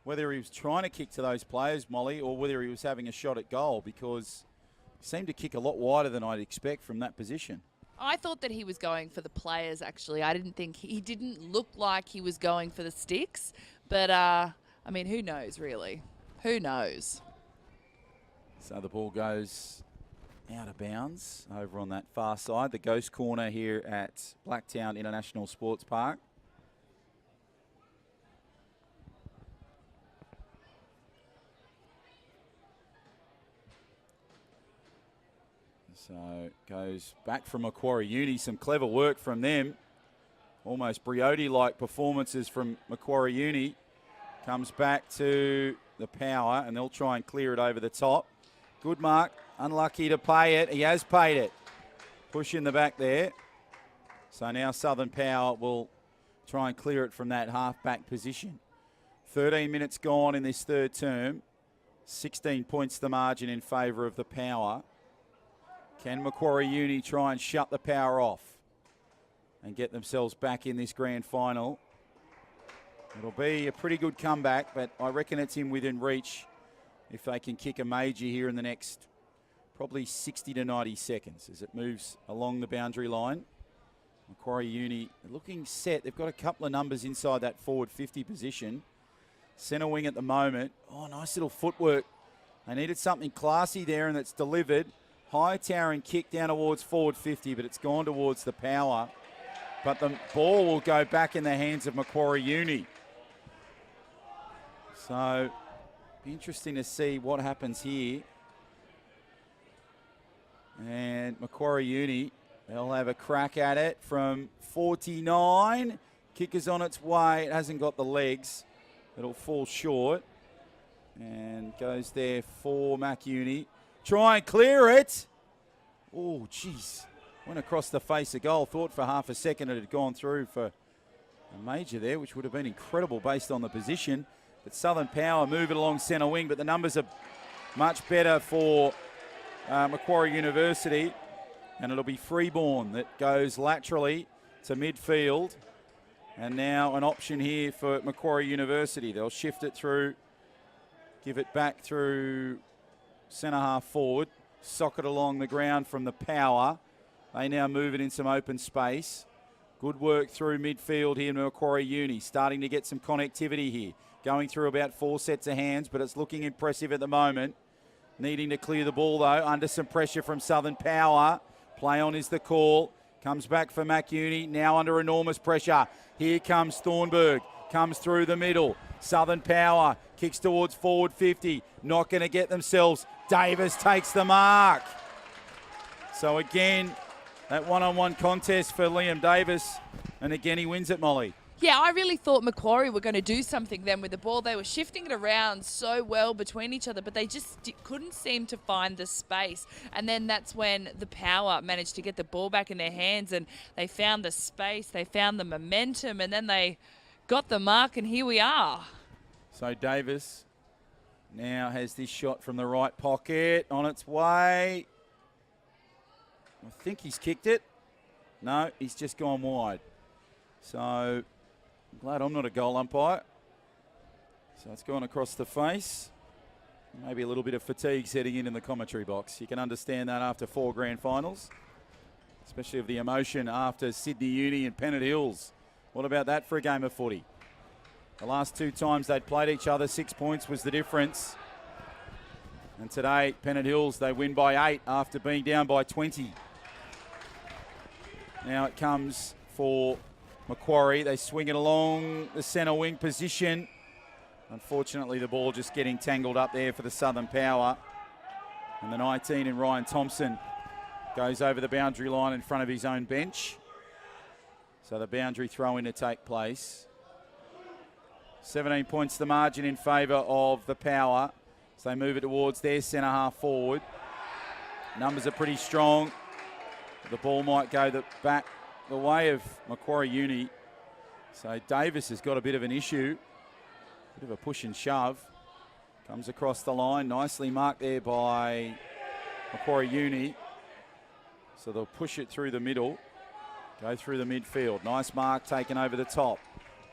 whether he was trying to kick to those players, Molly, or whether he was having a shot at goal, because he seemed to kick a lot wider than I'd expect from that position. I thought that he was going for the players, actually. I didn't think he didn't look like he was going for the sticks. But, I mean, who knows, really? Who knows? So the ball goes out of bounds over on that far side. The ghost corner here at Blacktown International Sports Park. So goes back from Macquarie Uni. Some clever work from them. Almost Briotti-like performances from Macquarie Uni. Comes back to the Power, and they'll try and clear it over the top. Good mark. Unlucky to pay it. He has paid it. Push in the back there. So now Southern Power will try and clear it from that half-back position. 13 minutes gone in this third term. 16 points the margin in favour of the Power. Can Macquarie Uni try and shut the Power off and get themselves back in this grand final? It'll be a pretty good comeback, but I reckon it's in within reach if they can kick a major here in the next probably 60 to 90 seconds as it moves along the boundary line. Macquarie Uni looking set. They've got a couple of numbers inside that forward 50 position. Centre wing at the moment. Oh, nice little footwork. They needed something classy there, and it's delivered. High towering kick down towards forward 50, but it's gone towards the Power. But the ball will go back in the hands of Macquarie Uni. So, be interesting to see what happens here. And Macquarie Uni, they'll have a crack at it from 49. Kick is on its way. It hasn't got the legs. It'll fall short. And goes there for McUney. Try and clear it. Oh, jeez. Went across the face of goal. Thought for half a second it had gone through for a major there, which would have been incredible based on the position. But Southern Power move it along centre wing, but the numbers are much better for Macquarie University. And it'll be Freeborn that goes laterally to midfield. And now an option here for Macquarie University. They'll shift it through, give it back through centre half forward, sock it along the ground from the Power. They now move it in some open space. Good work through midfield here in Macquarie Uni. Starting to get some connectivity here. Going through about 4 sets of hands, but it's looking impressive at the moment. Needing to clear the ball, though, under some pressure from Southern Power. Play on is the call. Comes back for Mac Uni, now under enormous pressure. Here comes Thornburg. Comes through the middle. Southern Power kicks towards forward 50. Not going to get themselves. Davis takes the mark. So again, that one-on-one contest for Liam Davis. And again, he wins it, Molly. Yeah, I really thought Macquarie were going to do something then with the ball. They were shifting it around so well between each other, but they just couldn't seem to find the space. And then that's when the Power managed to get the ball back in their hands, and they found the space, they found the momentum, and then they got the mark, and here we are. So Davis now has this shot from the right pocket on its way. I think he's kicked it. No, he's just gone wide. So I'm glad I'm not a goal umpire. So it's gone across the face. Maybe a little bit of fatigue setting in the commentary box. You can understand that after 4 grand finals, especially of the emotion after Sydney Uni and Pennant Hills. What about that for a game of footy? The last 2 times they'd played each other, 6 points was the difference. And today, Pennant Hills, they win by 8 after being down by 20. Now it comes for Macquarie. They swing it along the centre wing position. Unfortunately, the ball just getting tangled up there for the Southern Power. And the 19 in Ryan Thompson goes over the boundary line in front of his own bench. So the boundary throw in to take place. 17 points the margin in favour of the Power. So they move it towards their centre half forward. Numbers are pretty strong. The ball might go back the way of Macquarie Uni. So Davis has got a bit of an issue. Bit of a push and shove. Comes across the line. Nicely marked there by Macquarie Uni. So they'll push it through the middle. Go through the midfield. Nice mark taken over the top.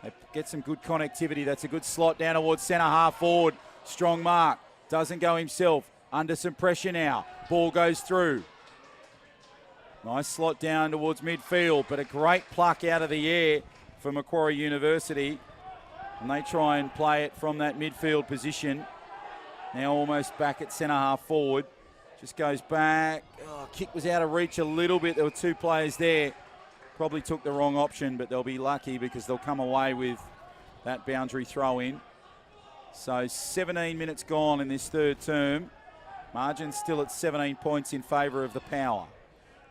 They get some good connectivity. That's a good slot down towards centre half forward. Strong mark. Doesn't go himself. Under some pressure now. Ball goes through. Nice slot down towards midfield, but a great pluck out of the air for Macquarie University. And they try and play it from that midfield position. Now almost back at centre half forward. Just goes back. Oh, kick was out of reach a little bit. There were 2 players there. Probably took the wrong option, but they'll be lucky because they'll come away with that boundary throw in. So 17 minutes gone in this third term. Margin still at 17 points in favour of the Power.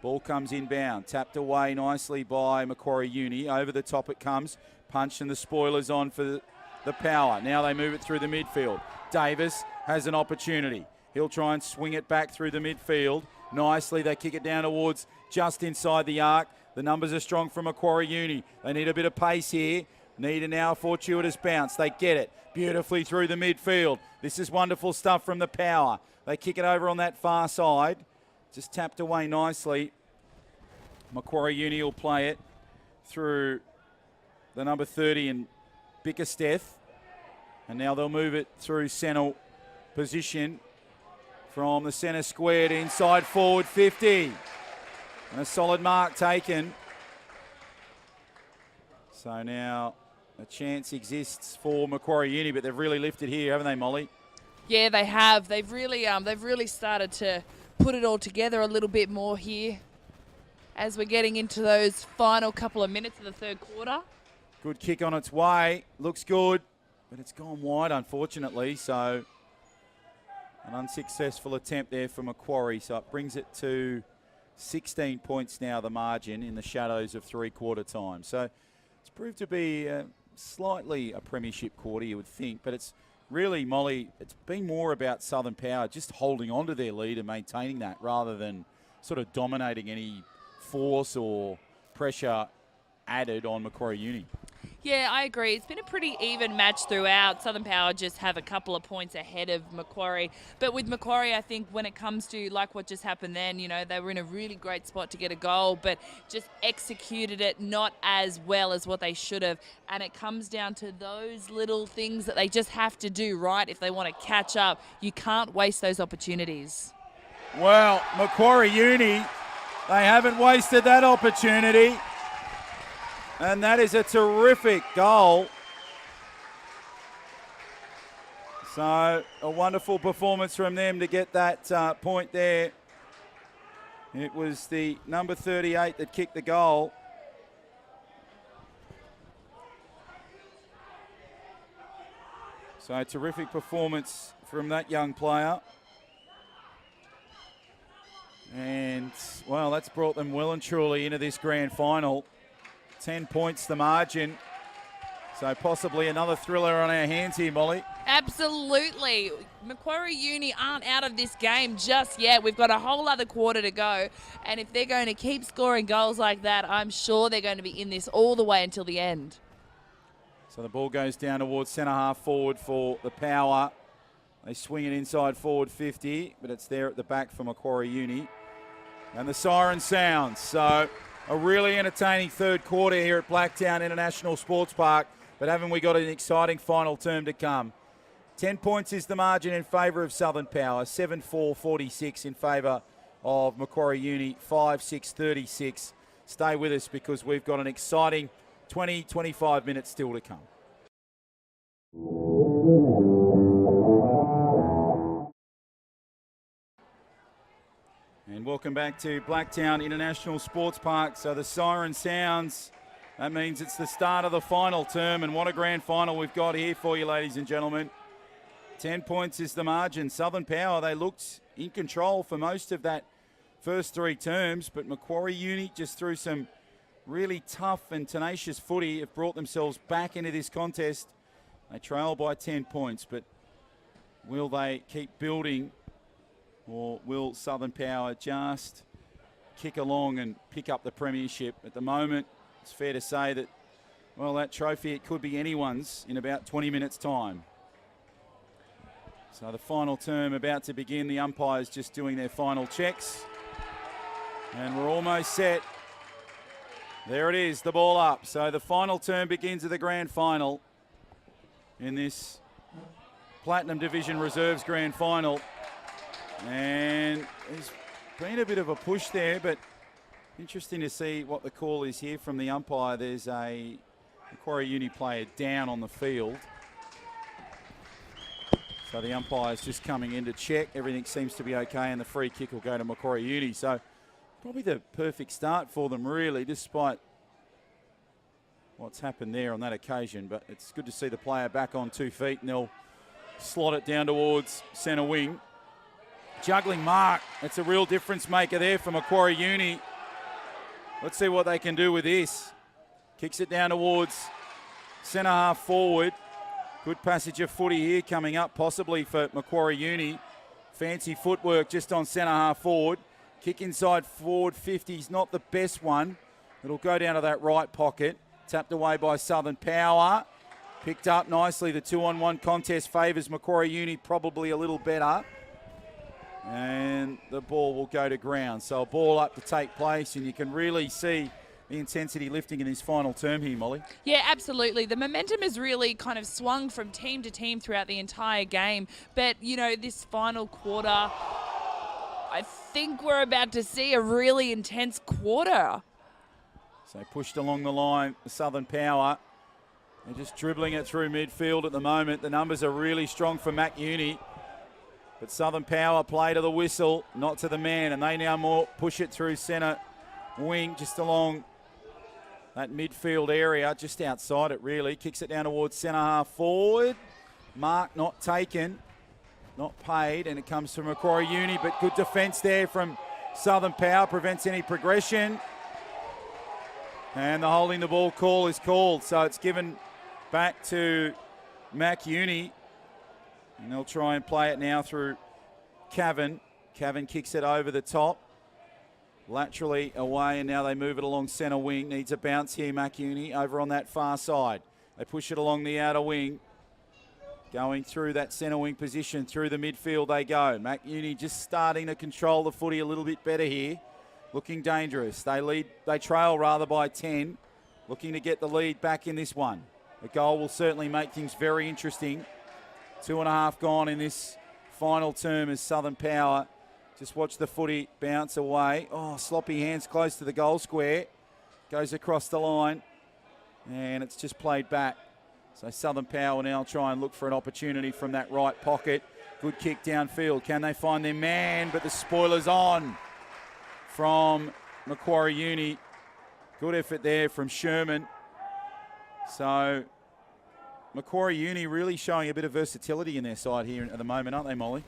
Ball comes inbound, tapped away nicely by Macquarie Uni. Over the top it comes. Punch and the spoilers on for the Power. Now they move it through the midfield. Davis has an opportunity. He'll try and swing it back through the midfield. Nicely, they kick it down towards just inside the arc. The numbers are strong from Macquarie Uni. They need a bit of pace here. Need now a fortuitous bounce. They get it beautifully through the midfield. This is wonderful stuff from the Power. They kick it over on that far side. Just tapped away nicely. Macquarie Uni will play it through the number 30 in Bickersteth. And now they'll move it through centre position from the centre square to inside forward 50. And a solid mark taken. So now a chance exists for Macquarie Uni, but they've really lifted here, haven't they, Molly? Yeah, they have. They've really started to put it all together a little bit more here as we're getting into those final couple of minutes of the third quarter. Good kick on its way. Looks good, but it's gone wide, unfortunately. So an unsuccessful attempt there for Macquarie. So it brings it to 16 points now, the margin, in the shadows of three-quarter time. So it's proved to be slightly a premiership quarter, you would think, but it's really, Molly, it's been more about Southern Power just holding on to their lead and maintaining that rather than sort of dominating any force or pressure added on Macquarie Uni. Yeah, I agree. It's been a pretty even match throughout. Southern Power just have a couple of points ahead of Macquarie. But with Macquarie, I think when it comes to like what just happened then, they were in a really great spot to get a goal, but just executed it not as well as what they should have. And it comes down to those little things that they just have to do right if they want to catch up. You can't waste those opportunities. Well, Macquarie Uni, they haven't wasted that opportunity. And that is a terrific goal. So a wonderful performance from them to get that point there. It was the number 38 that kicked the goal. So a terrific performance from that young player. And, well, that's brought them well and truly into this grand final. 10 points the margin. So possibly another thriller on our hands here, Molly. Absolutely. Macquarie Uni aren't out of this game just yet. We've got a whole other quarter to go. And if they're going to keep scoring goals like that, I'm sure they're going to be in this all the way until the end. So the ball goes down towards centre half forward for the Power. They swing it inside forward 50, but it's there at the back for Macquarie Uni. And the siren sounds. So a really entertaining third quarter here at Blacktown International Sports Park. But haven't we got an exciting final term to come? 10 points is the margin in favour of Southern Power. 7-4-46 in favour of Macquarie Uni. 5-6-36. Stay with us because we've got an exciting 20-25 minutes still to come. And welcome back to Blacktown International Sports Park. So the siren sounds. That means it's the start of the final term, and what a grand final we've got here for you, ladies and gentlemen. 10 points is the margin. Southern Power, they looked in control for most of that first three terms, but Macquarie Uni, just through some really tough and tenacious footy, have brought themselves back into this contest. They trail by 10 points, but will they keep building? Or will Southern Power just kick along and pick up the premiership? At the moment, it's fair to say that, well, that trophy, it could be anyone's in about 20 minutes' time. So the final term about to begin. The umpires just doing their final checks. And we're almost set. There it is, the ball up. So the final term begins at the grand final in this Platinum Division Reserves grand final. And there's been a bit of a push there, but interesting to see what the call is here from the umpire. There's a Macquarie Uni player down on the field. So the umpire's just coming in to check. Everything seems to be okay, and the free kick will go to Macquarie Uni. So probably the perfect start for them, really, despite what's happened there on that occasion. But it's good to see the player back on 2 feet, and they'll slot it down towards centre wing. Juggling mark. That's a real difference maker there for Macquarie Uni. Let's see what they can do with this. Kicks it down towards centre half forward. Good passage of footy here coming up possibly for Macquarie Uni. Fancy footwork just on centre half forward. Kick inside forward 50 is not the best one. It'll go down to that right pocket. Tapped away by Southern Power. Picked up nicely. The 2-on-1 contest favours Macquarie Uni probably a little better. And the ball will go to ground. So a ball up to take place, and you can really see the intensity lifting in this final term here, Molly. Yeah, absolutely. The momentum has really kind of swung from team to team throughout the entire game. But, this final quarter, I think we're about to see a really intense quarter. So pushed along the line, the Southern Power. They're just dribbling it through midfield at the moment. The numbers are really strong for Mac Uni. But Southern Power play to the whistle, not to the man, and they now more push it through centre wing, just along that midfield area, just outside it really. Kicks it down towards centre half forward. Mark not taken, not paid, and it comes from Macquarie Uni, but good defence there from Southern Power, prevents any progression. And the holding the ball call is called, so it's given back to Mac Uni. And they'll try and play it now through Cavan. Cavan kicks it over the top. Laterally away, and now they move it along centre wing. Needs a bounce here, Mac Uni, over on that far side. They push it along the outer wing. Going through that centre wing position, through the midfield they go. Mac Uni just starting to control the footy a little bit better here. Looking dangerous. They trail rather by 10. Looking to get the lead back in this one. A goal will certainly make things very interesting. 2.5 gone in this final term as Southern Power. Just watch the footy bounce away. Oh, sloppy hands close to the goal square. Goes across the line. And it's just played back. So Southern Power now try and look for an opportunity from that right pocket. Good kick downfield. Can they find their man? But the spoiler's on from Macquarie Uni. Good effort there from Sherman. So Macquarie Uni really showing a bit of versatility in their side here at the moment, aren't they, Molly?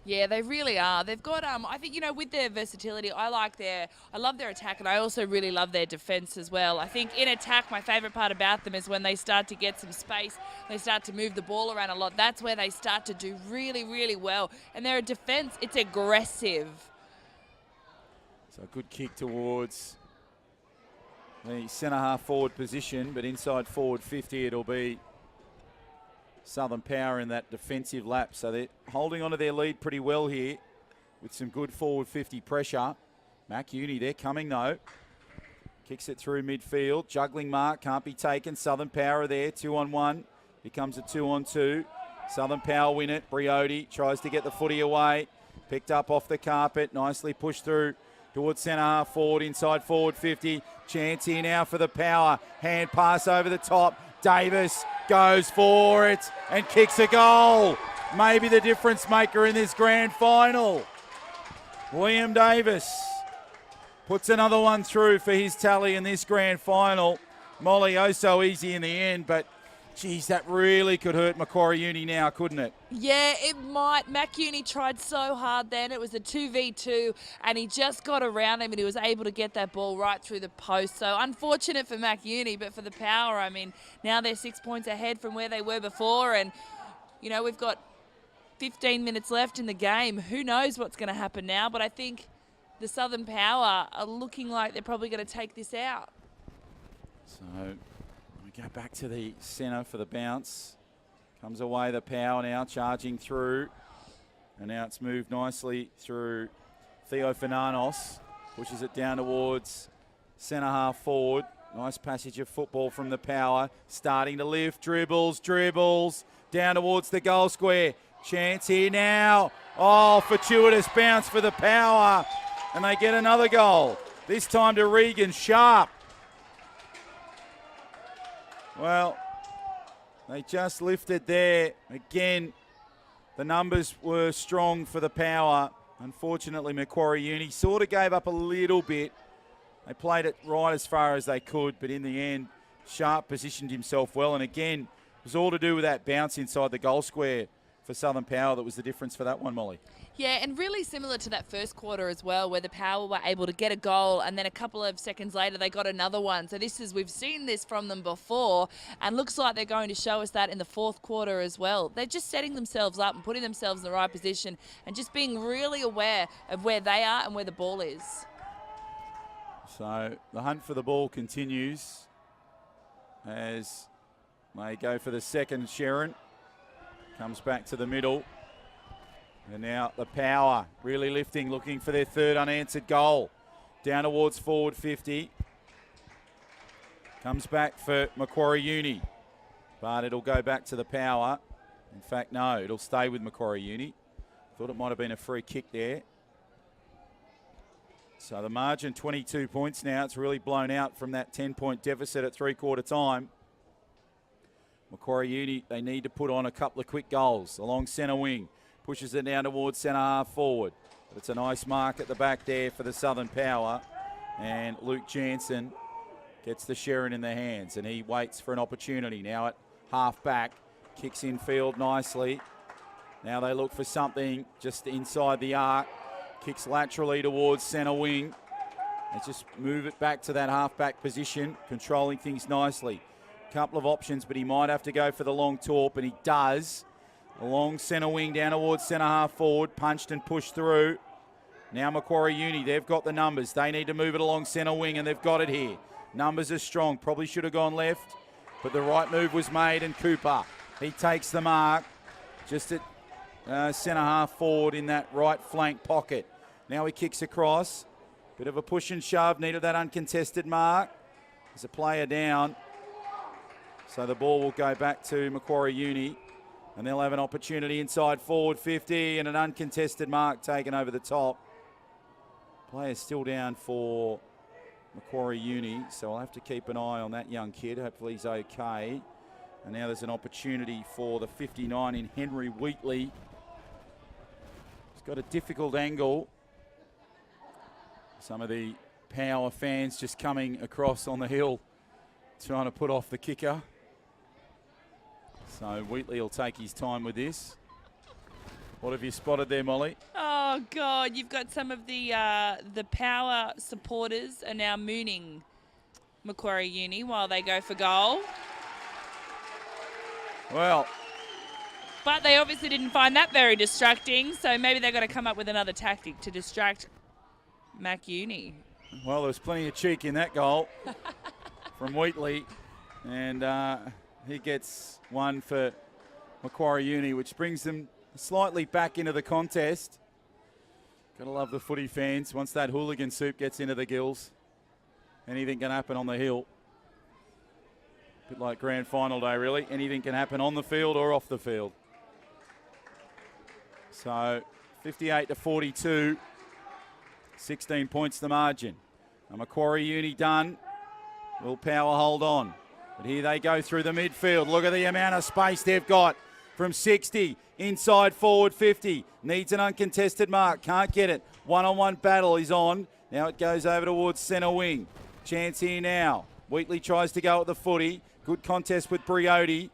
Yeah, they really are. They've got, I think, with their versatility, I love their attack, and I also really love their defence as well. I think in attack, my favourite part about them is when they start to get some space, they start to move the ball around a lot. That's where they start to do really, really well. And their defence, it's aggressive. So a good kick towards the centre-half forward position, but inside forward 50 it'll be Southern Power in that defensive lap. So they're holding on to their lead pretty well here with some good forward 50 pressure. Mac Uni, they're coming though. Kicks it through midfield. Juggling mark, can't be taken. Southern Power are there, 2-on-1. Becomes a 2-on-2. Southern Power win it. Briotti tries to get the footy away. Picked up off the carpet. Nicely pushed through towards centre half forward, inside forward 50. Chance here now for the Power. Hand pass over the top. Davis goes for it and kicks a goal. Maybe the difference maker in this grand final. Liam Davis puts another one through for his tally in this grand final. Molly, oh so easy in the end, but geez, that really could hurt Macquarie Uni now, couldn't it? Yeah, it might. Mac Uni tried so hard then. It was a 2v2, and he just got around him, and he was able to get that ball right through the post. So unfortunate for Mac Uni, but for the Power, I mean, now they're 6 points ahead from where they were before, and, we've got 15 minutes left in the game. Who knows what's going to happen now, but I think the Southern Power are looking like they're probably going to take this out. So we go back to the centre for the bounce. Comes away the Power now, charging through. And now it's moved nicely through Theo Fernanos. Pushes it down towards centre half forward. Nice passage of football from the Power. Starting to lift, dribbles. Down towards the goal square. Chance here now. Oh, fortuitous bounce for the Power. And they get another goal. This time to Regan Sharp. Well, they just lifted there. Again, the numbers were strong for the Power. Unfortunately, Macquarie Uni sort of gave up a little bit. They played it right as far as they could, but in the end, Sharp positioned himself well. And again, it was all to do with that bounce inside the goal square for Southern Power that was the difference for that one, Molly. Yeah, and really similar to that first quarter as well, where the Power were able to get a goal, and then a couple of seconds later they got another one. So we've seen this from them before, and looks like they're going to show us that in the fourth quarter as well. They're just setting themselves up and putting themselves in the right position, and just being really aware of where they are and where the ball is. So the hunt for the ball continues as they go for the second. Sharon comes back to the middle. And now the Power really lifting, looking for their third unanswered goal. Down towards forward 50. Comes back for Macquarie Uni. But it'll go back to the Power. In fact, no, it'll stay with Macquarie Uni. Thought it might have been a free kick there. So the margin 22 points now. It's really blown out from that 10-point deficit at three-quarter time. Macquarie Uni, they need to put on a couple of quick goals along centre wing. Pushes it down towards centre half forward. But it's a nice mark at the back there for the Southern Power. And Luke Jansen gets the Sharon in the hands, and he waits for an opportunity. Now at half back, kicks in field nicely. Now they look for something just inside the arc. Kicks laterally towards centre wing. They just move it back to that half back position, controlling things nicely. Couple of options, but he might have to go for the long torp, and he does. Along centre wing down towards centre half forward, punched and pushed through. Now Macquarie Uni, they've got the numbers. They need to move it along centre wing, and they've got it here. Numbers are strong, probably should have gone left. But the right move was made, and Cooper, he takes the mark just at centre half forward in that right flank pocket. Now he kicks across. Bit of a push and shove, needed that uncontested mark. There's a player down. So the ball will go back to Macquarie Uni, and they'll have an opportunity inside forward 50 and an uncontested mark taken over the top. Player still down for Macquarie Uni, so I'll have to keep an eye on that young kid. Hopefully he's okay. And now there's an opportunity for the 59 in Henry Wheatley. He's got a difficult angle. Some of the Power fans just coming across on the hill, trying to put off the kicker. So Wheatley will take his time with this. What have you spotted there, Molly? Oh, God, you've got some of the Power supporters are now mooning Macquarie Uni while they go for goal. Well. But they obviously didn't find that very distracting, so maybe they've got to come up with another tactic to distract Mac Uni. Well, there was plenty of cheek in that goal from Wheatley, and he gets one for Macquarie Uni, which brings them slightly back into the contest. Gotta love the footy fans. Once that hooligan soup gets into the gills, anything can happen on the hill. A bit like grand final day, really. Anything can happen on the field or off the field. So 58-42. 16 points the margin. Now Macquarie Uni done. Will Power hold on? But here they go through the midfield. Look at the amount of space they've got from 60. Inside forward 50. Needs an uncontested mark. Can't get it. One-on-one battle is on. Now it goes over towards centre wing. Chance here now. Wheatley tries to go at the footy. Good contest with Briotti.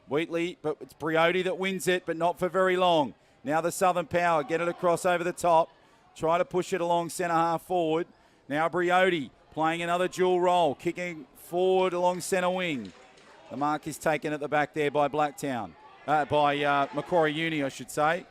Wheatley, but it's Briotti that wins it, but not for very long. Now the Southern Power get it across over the top. Try to push it along centre half forward. Now Briotti playing another dual role, kicking forward along centre wing. The mark is taken at the back there by Macquarie Uni, I should say.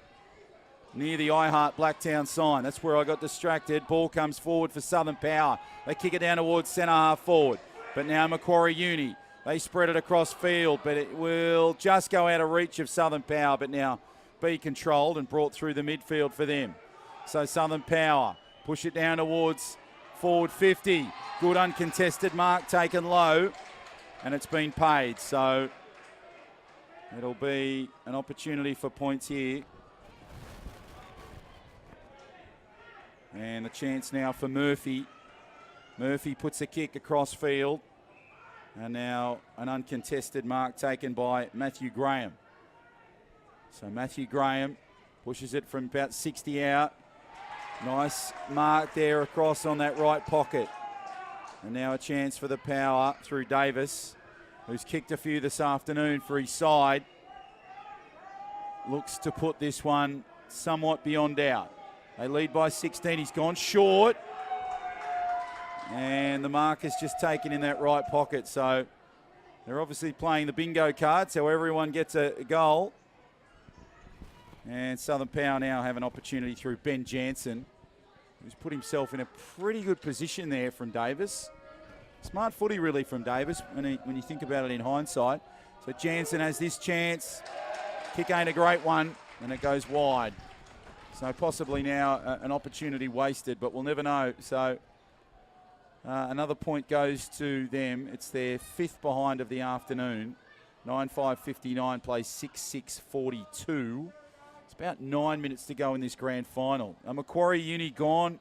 Near the I Heart Blacktown sign. That's where I got distracted. Ball comes forward for Southern Power. They kick it down towards centre half forward. But now Macquarie Uni, they spread it across field, but it will just go out of reach of Southern Power, but now be controlled and brought through the midfield for them. So Southern Power push it down towards forward 50. Good uncontested mark taken low, and it's been paid. So it'll be an opportunity for points here. And a chance now for Murphy. Murphy puts a kick across field. And now an uncontested mark taken by Matthew Graham. So Matthew Graham pushes it from about 60 out. Nice mark there across on that right pocket. And now a chance for the Power through Davis, who's kicked a few this afternoon for his side. Looks to put this one somewhat beyond doubt. They lead by 16. He's gone short. And the mark is just taken in that right pocket. So they're obviously playing the bingo card, so everyone gets a goal. And Southern Power now have an opportunity through Ben Jansen, who's put himself in a pretty good position there from Davis. Smart footy really from Davis when you think about it in hindsight. So Jansen has this chance. Kick ain't a great one, and it goes wide. So possibly now an opportunity wasted, but we'll never know. So another point goes to them. It's their fifth behind of the afternoon. 9-5-59 plays 6-6-42. About 9 minutes to go in this grand final. Macquarie Uni gone,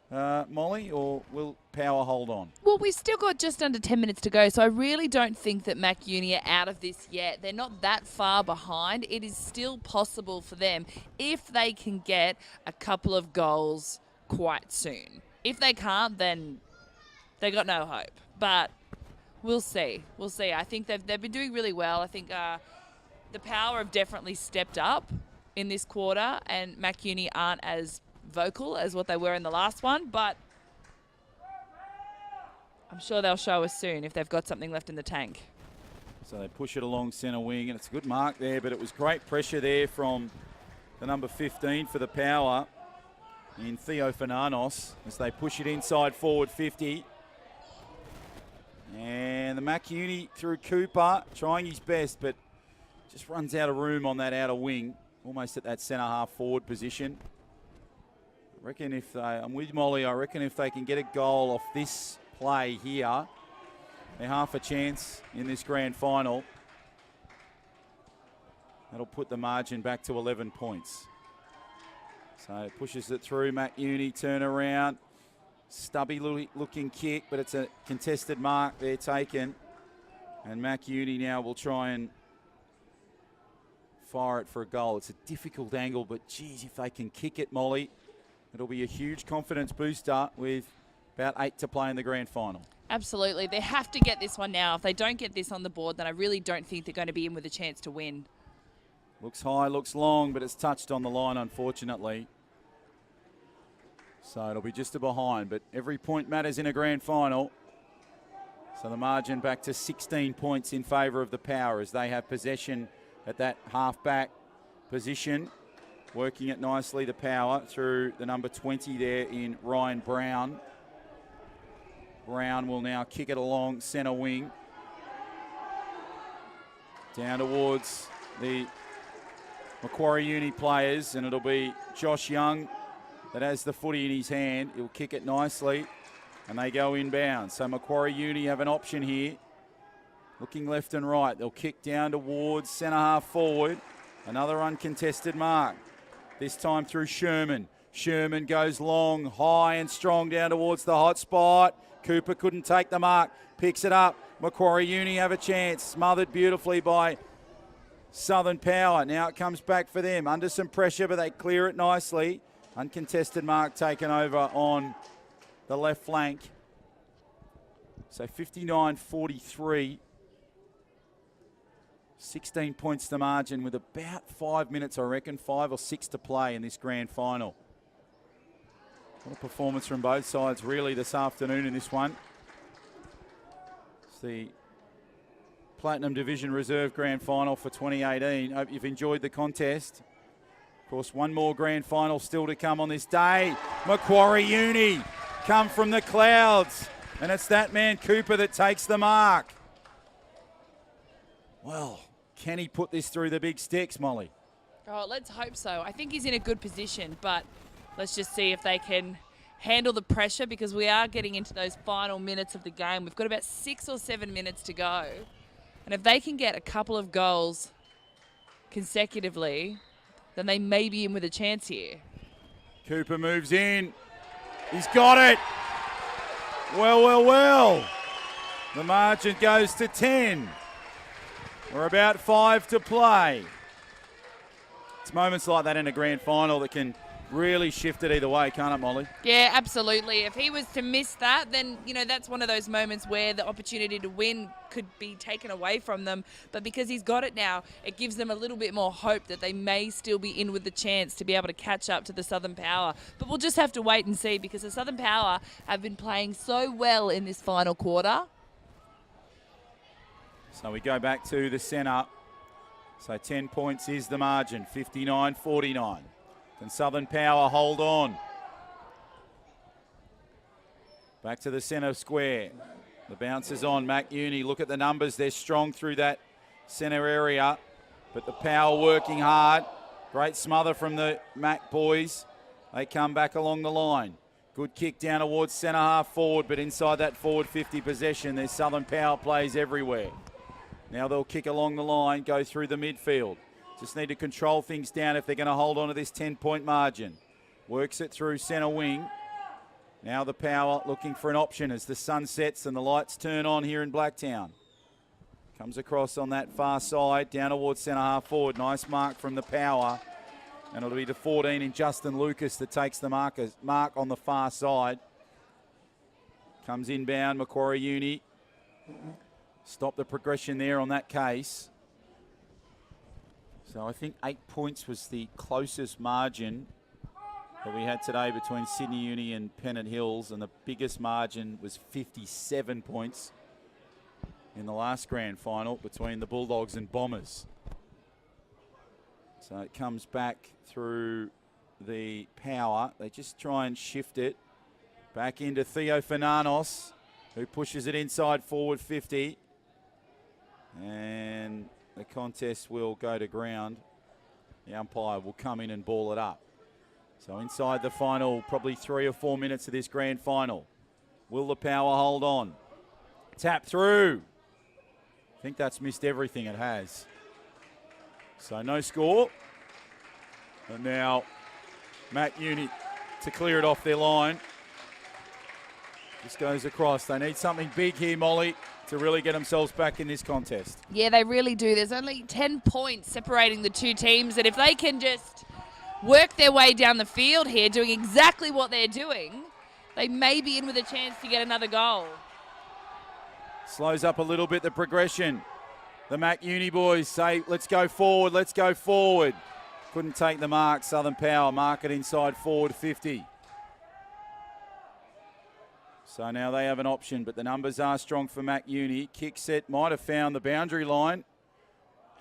Molly, or will Power hold on? Well, we've still got just under 10 minutes to go, so I really don't think that Mac Uni are out of this yet. They're not that far behind. It is still possible for them if they can get a couple of goals quite soon. If they can't, then they got no hope. But we'll see. We'll see. I think they've been doing really well. I think the Power have definitely stepped up in this quarter, and Mac Uni aren't as vocal as what they were in the last one, but I'm sure they'll show us soon if they've got something left in the tank. So they push it along centre wing, and it's a good mark there, but it was great pressure there from the number 15 for the Power in Theo Fernandes as they push it inside forward 50. And the McUney through Cooper, trying his best, but just runs out of room on that outer wing, almost at that centre half forward position. I reckon if they, I'm with Molly, I reckon if they can get a goal off this play here, they're half a chance in this grand final. That'll put the margin back to 11 points. So it pushes it through. McUney turn around. Stubby looking kick, but it's a contested mark there taken. And McUney now will try and fire it for a goal. It's a difficult angle, but geez, if they can kick it, Molly, it'll be a huge confidence booster with about 8 to play in the grand final. Absolutely. They have to get this one now. If they don't get this on the board, then I really don't think they're going to be in with a chance to win. Looks high, looks long, but it's touched on the line, unfortunately. So it'll be just a behind, but every point matters in a grand final. So the margin back to 16 points in favour of the Power as they have possession at that half-back position. Working it nicely, the Power, through the number 20 there in Ryan Brown. Brown will now kick it along centre wing. Down towards the Macquarie Uni players, and it'll be Josh Young that has the footy in his hand. He'll kick it nicely, and they go inbound. So Macquarie Uni have an option here. Looking left and right. They'll kick down towards centre half forward. Another uncontested mark. This time through Sherman. Sherman goes long, high and strong down towards the hot spot. Cooper couldn't take the mark. Picks it up. Macquarie Uni have a chance. Smothered beautifully by Southern Power. Now it comes back for them. Under some pressure, but they clear it nicely. Uncontested mark taken over on the left flank. So 59-43. 16 points to margin with about 5 minutes, I reckon, 5 or 6 to play in this grand final. What a performance from both sides, really, this afternoon in this one. It's the Platinum Division Reserve Grand Final for 2018. Hope you've enjoyed the contest. Of course, one more grand final still to come on this day. Macquarie Uni come from the clouds, and it's that man Cooper that takes the mark. Well, can he put this through the big sticks, Molly? Oh, let's hope so. I think he's in a good position, but let's just see if they can handle the pressure, because we are getting into those final minutes of the game. We've got about 6 or 7 minutes to go. And if they can get a couple of goals consecutively, then they may be in with a chance here. Cooper moves in. He's got it. Well. The margin goes to 10. We're about 5 to play. It's moments like that in a grand final that can really shift it either way, can't it, Molly? Yeah, absolutely. If he was to miss that, then, you know, that's one of those moments where the opportunity to win could be taken away from them. But because he's got it now, it gives them a little bit more hope that they may still be in with the chance to be able to catch up to the Southern Power. But we'll just have to wait and see, because the Southern Power have been playing so well in this final quarter. So we go back to the centre. So 10 points is the margin, 59-49. Can Southern Power hold on? Back to the centre square. The bounce is on. McUney, look at the numbers. They're strong through that centre area. But the Power working hard. Great smother from the Mac boys. They come back along the line. Good kick down towards centre half forward, but inside that forward 50 possession, there's Southern Power plays everywhere. Now they'll kick along the line, go through the midfield. Just need to control things down if they're going to hold on to this 10-point margin. Works it through centre wing. Now the Power looking for an option as the sun sets and the lights turn on here in Blacktown. Comes across on that far side, down towards centre half forward. Nice mark from the Power. And it'll be the 14 in Justin Lucas that takes the mark on the far side. Comes inbound, Macquarie Uni. Stop the progression there on that case. So I think 8 points was the closest margin that we had today between Sydney Uni and Pennant Hills, and the biggest margin was 57 points in the last grand final between the Bulldogs and Bombers. So it comes back through the Power. They just try and shift it back into Theo Fernandes, who pushes it inside forward 50. And the contest will go to ground. The umpire will come in and ball it up. So inside the final, probably 3 or 4 minutes of this grand final. Will the Power hold on? Tap through. I think that's missed everything it has. So no score. And now Matt Uni to clear it off their line. This goes across. They need something big here, Molly, to really get themselves back in this contest. Yeah, they really do. There's only 10 points separating the two teams, and if they can just work their way down the field here, doing exactly what they're doing, they may be in with a chance to get another goal. Slows up a little bit the progression. The Mac Uni boys say, let's go forward, let's go forward. Couldn't take the mark. Southern Power mark it inside forward 50. So now they have an option, but the numbers are strong for Mac Uni. Kick set might have found the boundary line.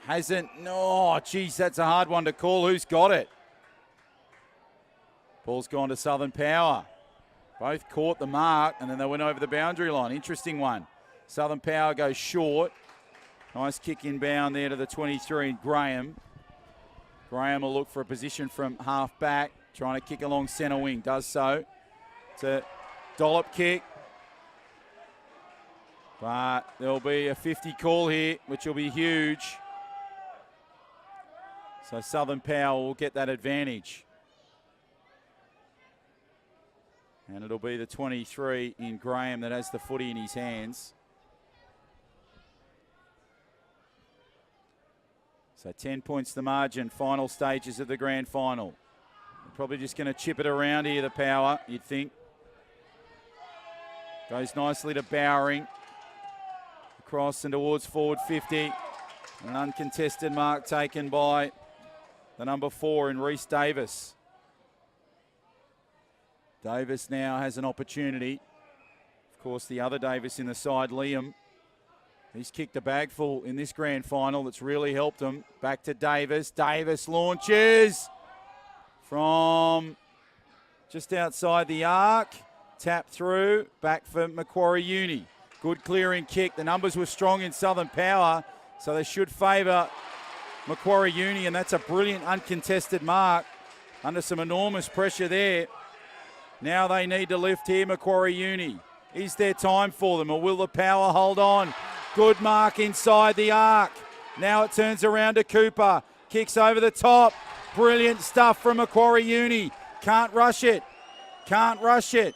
Hasn't. Oh, geez, that's a hard one to call. Who's got it? Ball's gone to Southern Power. Both caught the mark, and then they went over the boundary line. Interesting one. Southern Power goes short. Nice kick inbound there to the 23, Graham. Graham will look for a position from half back, trying to kick along centre wing. Does so. It's a dollop kick. But there'll be a 50 call here, which will be huge. So Southern Power will get that advantage. And it'll be the 23 in Graham that has the footy in his hands. So 10 points the margin, final stages of the grand final. They're probably just going to chip it around here, the Power, you'd think. Goes nicely to Bowering. Across and towards forward 50. An uncontested mark taken by the number 4 in Reece Davis. Davis now has an opportunity. Of course, the other Davis in the side, Liam. He's kicked a bagful in this grand final that's really helped him. Back to Davis. Davis launches from just outside the arc. Tap through. Back for Macquarie Uni. Good clearing kick. The numbers were strong in Southern Power, so they should favour Macquarie Uni, and that's a brilliant uncontested mark under some enormous pressure there. Now they need to lift here, Macquarie Uni. Is there time for them, or will the Power hold on? Good mark inside the arc. Now it turns around to Cooper. Kicks over the top. Brilliant stuff from Macquarie Uni. Can't rush it. Can't rush it.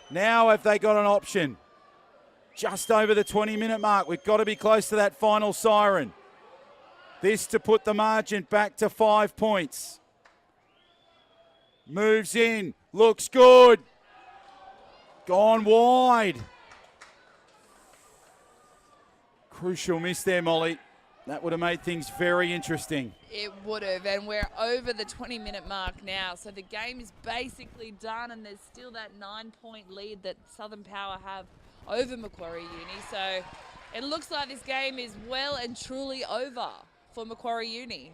Now have they got an option? Just over the 20-minute mark. We've got to be close to that final siren. This to put the margin back to 5 points. Moves in. Looks good. Gone wide. Crucial miss there, Molly. That would have made things very interesting. It would have, and we're over the 20-minute mark now, so the game is basically done, and there's still that 9-point lead that Southern Power have over Macquarie Uni. So it looks like this game is well and truly over for Macquarie Uni.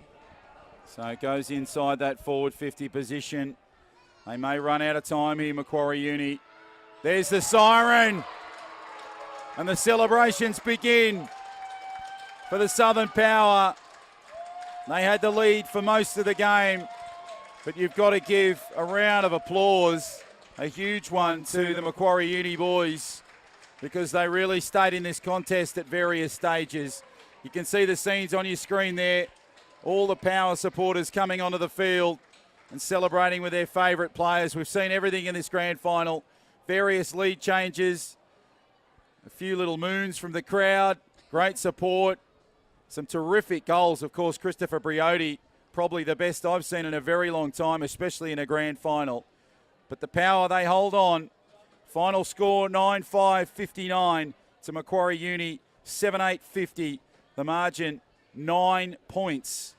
So it goes inside that forward 50 position. They may run out of time here, Macquarie Uni. There's the siren. And the celebrations begin for the Southern Power. They had the lead for most of the game, but you've got to give a round of applause, a huge one, to the Macquarie Uni boys, because they really stayed in this contest at various stages. You can see the scenes on your screen there. All the Power supporters coming onto the field and celebrating with their favourite players. We've seen everything in this grand final. Various lead changes. A few little moons from the crowd. Great support. Some terrific goals. Of course, Christopher Briotti, probably the best I've seen in a very long time, especially in a grand final. But the Power, they hold on. Final score 9-5-59 to Macquarie Uni 7-8-50. The margin 9 points.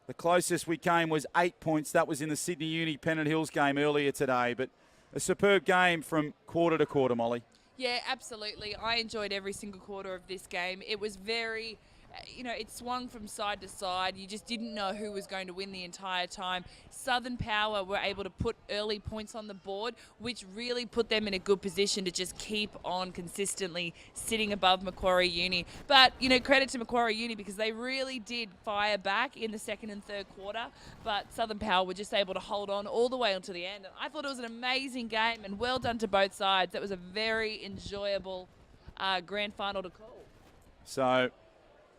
The closest we came was 8 points. That was in the Sydney Uni Pennant Hills game earlier today. But a superb game from quarter to quarter, Molly. Yeah, absolutely. I enjoyed every single quarter of this game. It was very, it swung from side to side. You just didn't know who was going to win the entire time. Southern Power were able to put early points on the board, which really put them in a good position to just keep on consistently sitting above Macquarie Uni. But, credit to Macquarie Uni because they really did fire back in the second and third quarter. But Southern Power were just able to hold on all the way until the end. And I thought it was an amazing game and well done to both sides. That was a very enjoyable grand final to call. So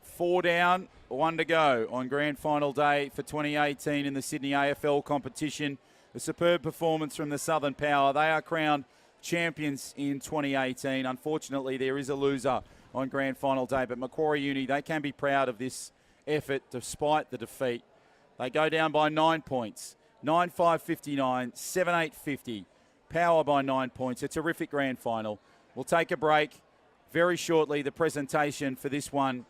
4 down, 1 to go on grand final day for 2018 in the Sydney AFL competition. A superb performance from the Southern Power. They are crowned champions in 2018. Unfortunately, there is a loser on grand final day, but Macquarie Uni, they can be proud of this effort despite the defeat. They go down by 9 points, 9-5-59, 7-8-50. Power by 9 points. A terrific grand final. We'll take a break. Very shortly, the presentation for this one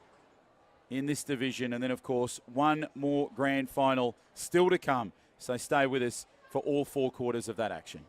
in this division. And then, of course, one more grand final still to come. So stay with us for all 4 quarters of that action.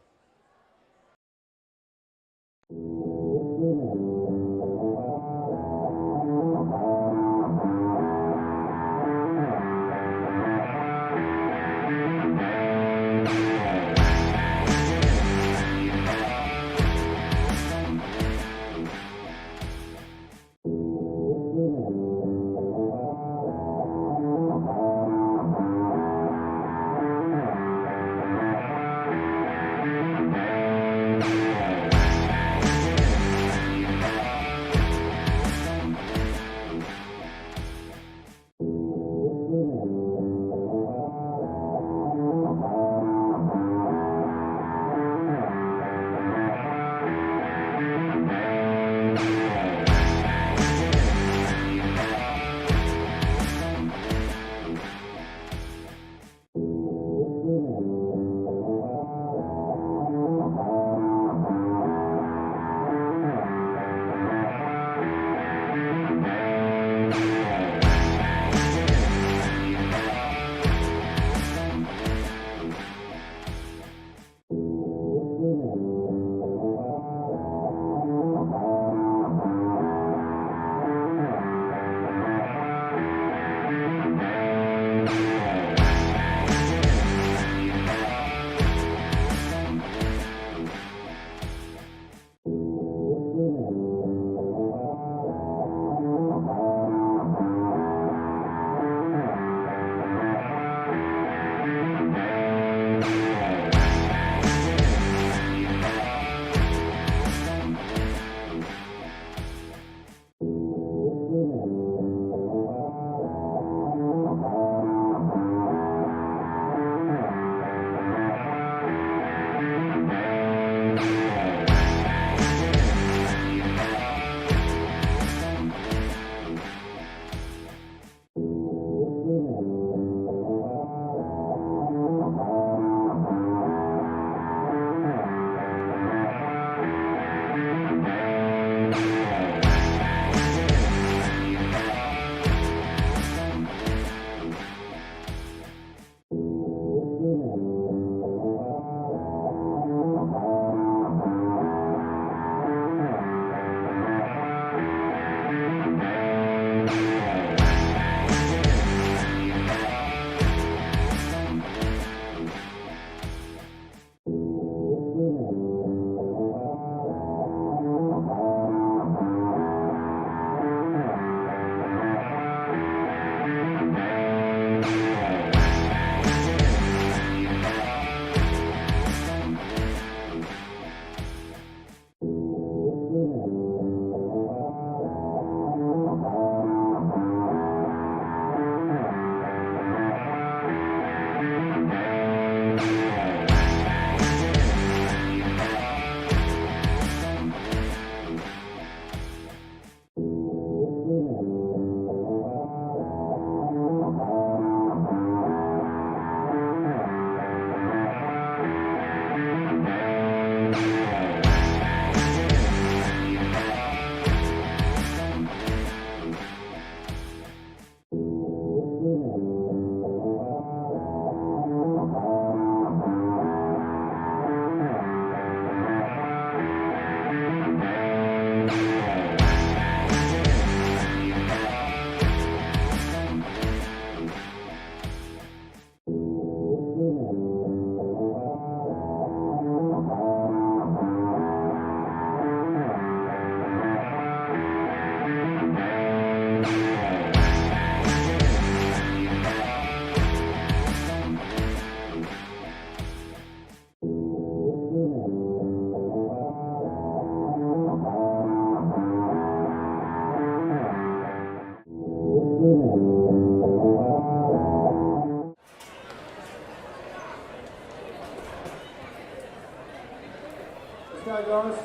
Let's go, guys.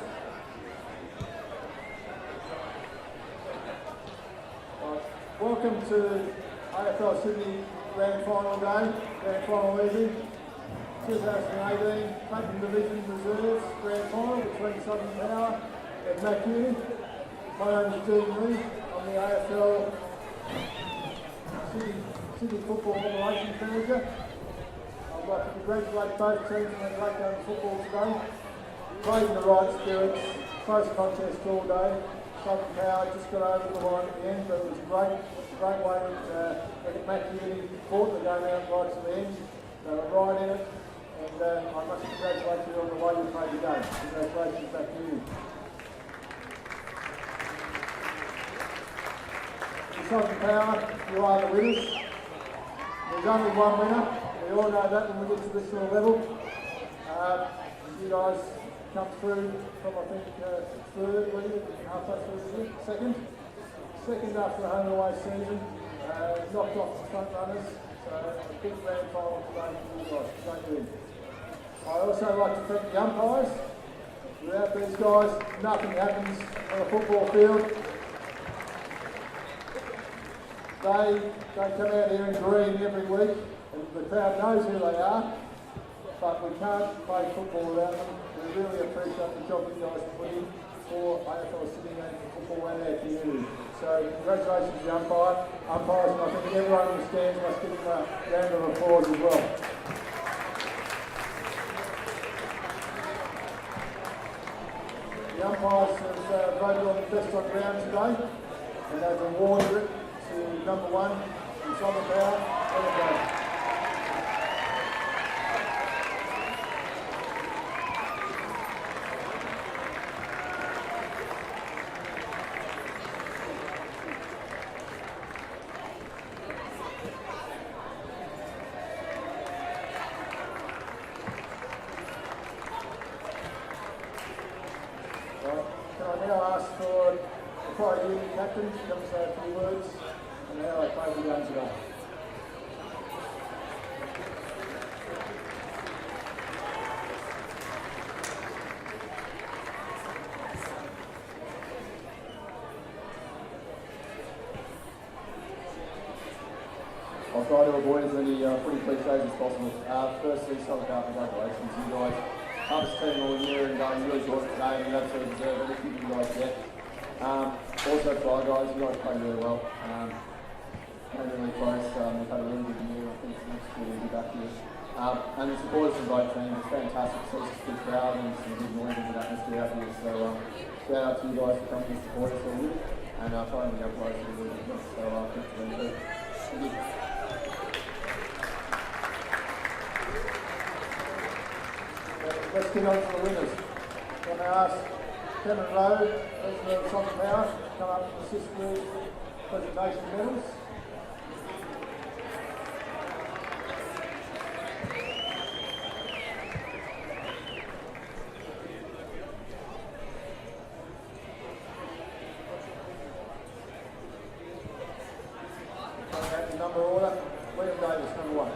Right. Welcome to AFL Sydney Grand Final Day, Grand Final Evening, 2018 Platinum Division Reserves Grand Final between Southern Power and Mac Uni. My name is Dean Lee. I'm the AFL Sydney Football Operations Manager. I'd like to congratulate both teams on their great game of football today. Played in the right spirits, close contest all day. Southern Power just got over the line at the end, but it was a great way that Mac Uni fought the game out right to the end. They were right in it, and I must congratulate you on the way you played the game. Congratulations, Mac Uni. Southern Power, you are the winners. There's only one winner. We all know that when we get to this sort of level. You guys come through from, I think, third, were you? Halfway through, second after a home and away season. Knocked off the front runners. So a big grand final today for you guys. Great win. I also like to thank the umpires. Without these guys, nothing happens on a football field. They come out here in green every week, and the crowd knows who they are, but we can't play football without them. We really appreciate the job you guys put in for AFL Sydney and football and our community. So congratulations to the umpires, and I think everyone in the stands must give them a round of applause as well. The umpires have voted on the best on ground today, and they've awarded it to number one in Southern Power. Can I now ask for the prior unit captain to come say a few words on how they played the game today? I'll try to avoid as many footy cliches as possible. Firstly, Southern Power, congratulations. You guys, toughest team all year, and you really brought it today, and you absolutely deserve everything you guys get. Also, for our guys, you guys played really well. Played really close. We've had a really good year. I think it's next year we'll be back here. And the supporters from both teams, it's fantastic. So it's a good crowd and some good noise and good atmosphere out here. So shout out to you guys for coming to support us all year, and trying to get up close to the league. So thanks for being here. Thank you. Let's get on to the winners. I'm going to ask Cameron Rowe, President of Southern Power, to come up and assist with presentation medals. Coming out in number order, William Davis, number one.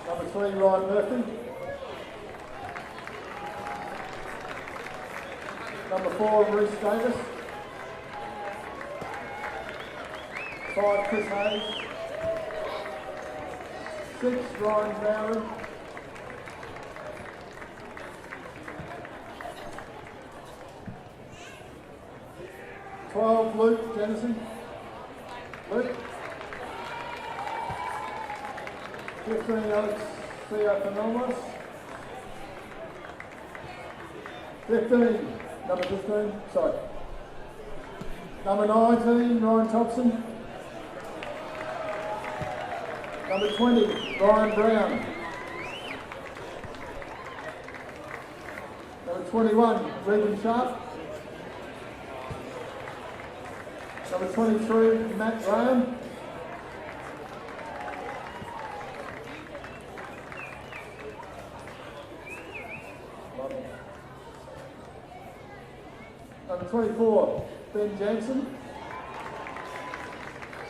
Number 3, Ryan Murphy. Number 4, Reece Davis. 5, Chris Hayes. 6, Ryan Bowry. 12, Luke Jennison. Luke. 15, Alex Theophanolmos. 15, number 15, sorry. Number 19, Ryan Thompson. Number 20, Ryan Brown. Number 21, Regan Sharp. Number 23, Matt Graham. Number 24, Ben Jansen.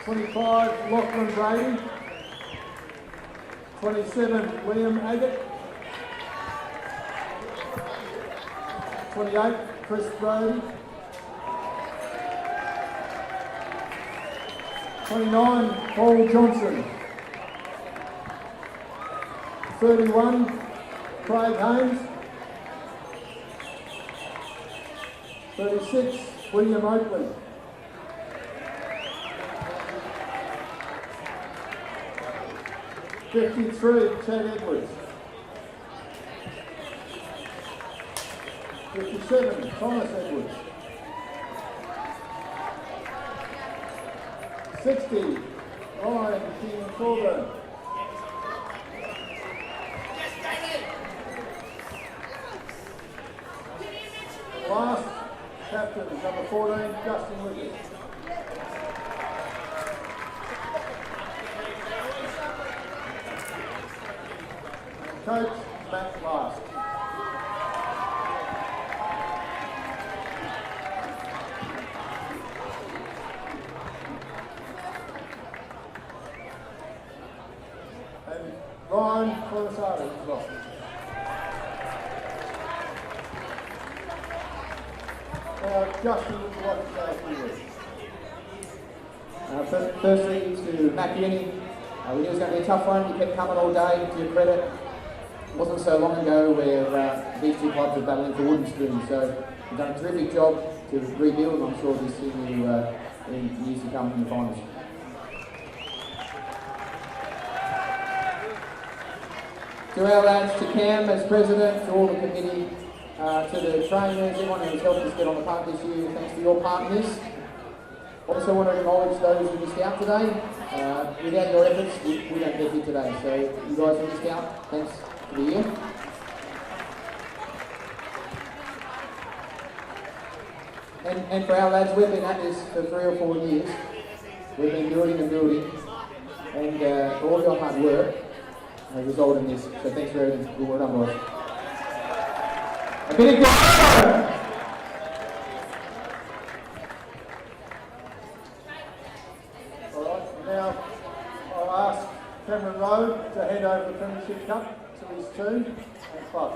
25, Lachlan Brady. 27, Liam Agate. 28, Chris Brody. 29, Paul Johnson. 31, Craig Haynes. 36, William Oakley. 53, Chad Edwards. 57, Thomas Edwards. 60, Ryan King Corbin. Last captain is number 14, Justin Wiggins. Coach, Matt Last. And Ryan Corsari as well. Now, Justin, would you like to say a few words? Firstly, to Matt Uni, we knew it was going to be a tough one. You kept coming all day, to your credit. It wasn't so long ago where these two clubs were battling for wooden spoons, so you've done a terrific job to rebuild, and I'm sure we'll see you in years to come in the finals. To our lads, to Cam as president, to all the committee, to the trainers, everyone who's helped us get on the park this year, thanks for your part in this. Also want to acknowledge those who missed out today. Without your efforts, we don't get here today. So you guys who missed out, thanks for the year. And for our lads, we've been at this for 3 or 4 years. We've been building and building, and all your hard work has resulted in this. So thanks for everything. Good work on, boys. A bit of good. Now, I'll ask Cameron Rowe to hand over the Premiership Cup to his team and club.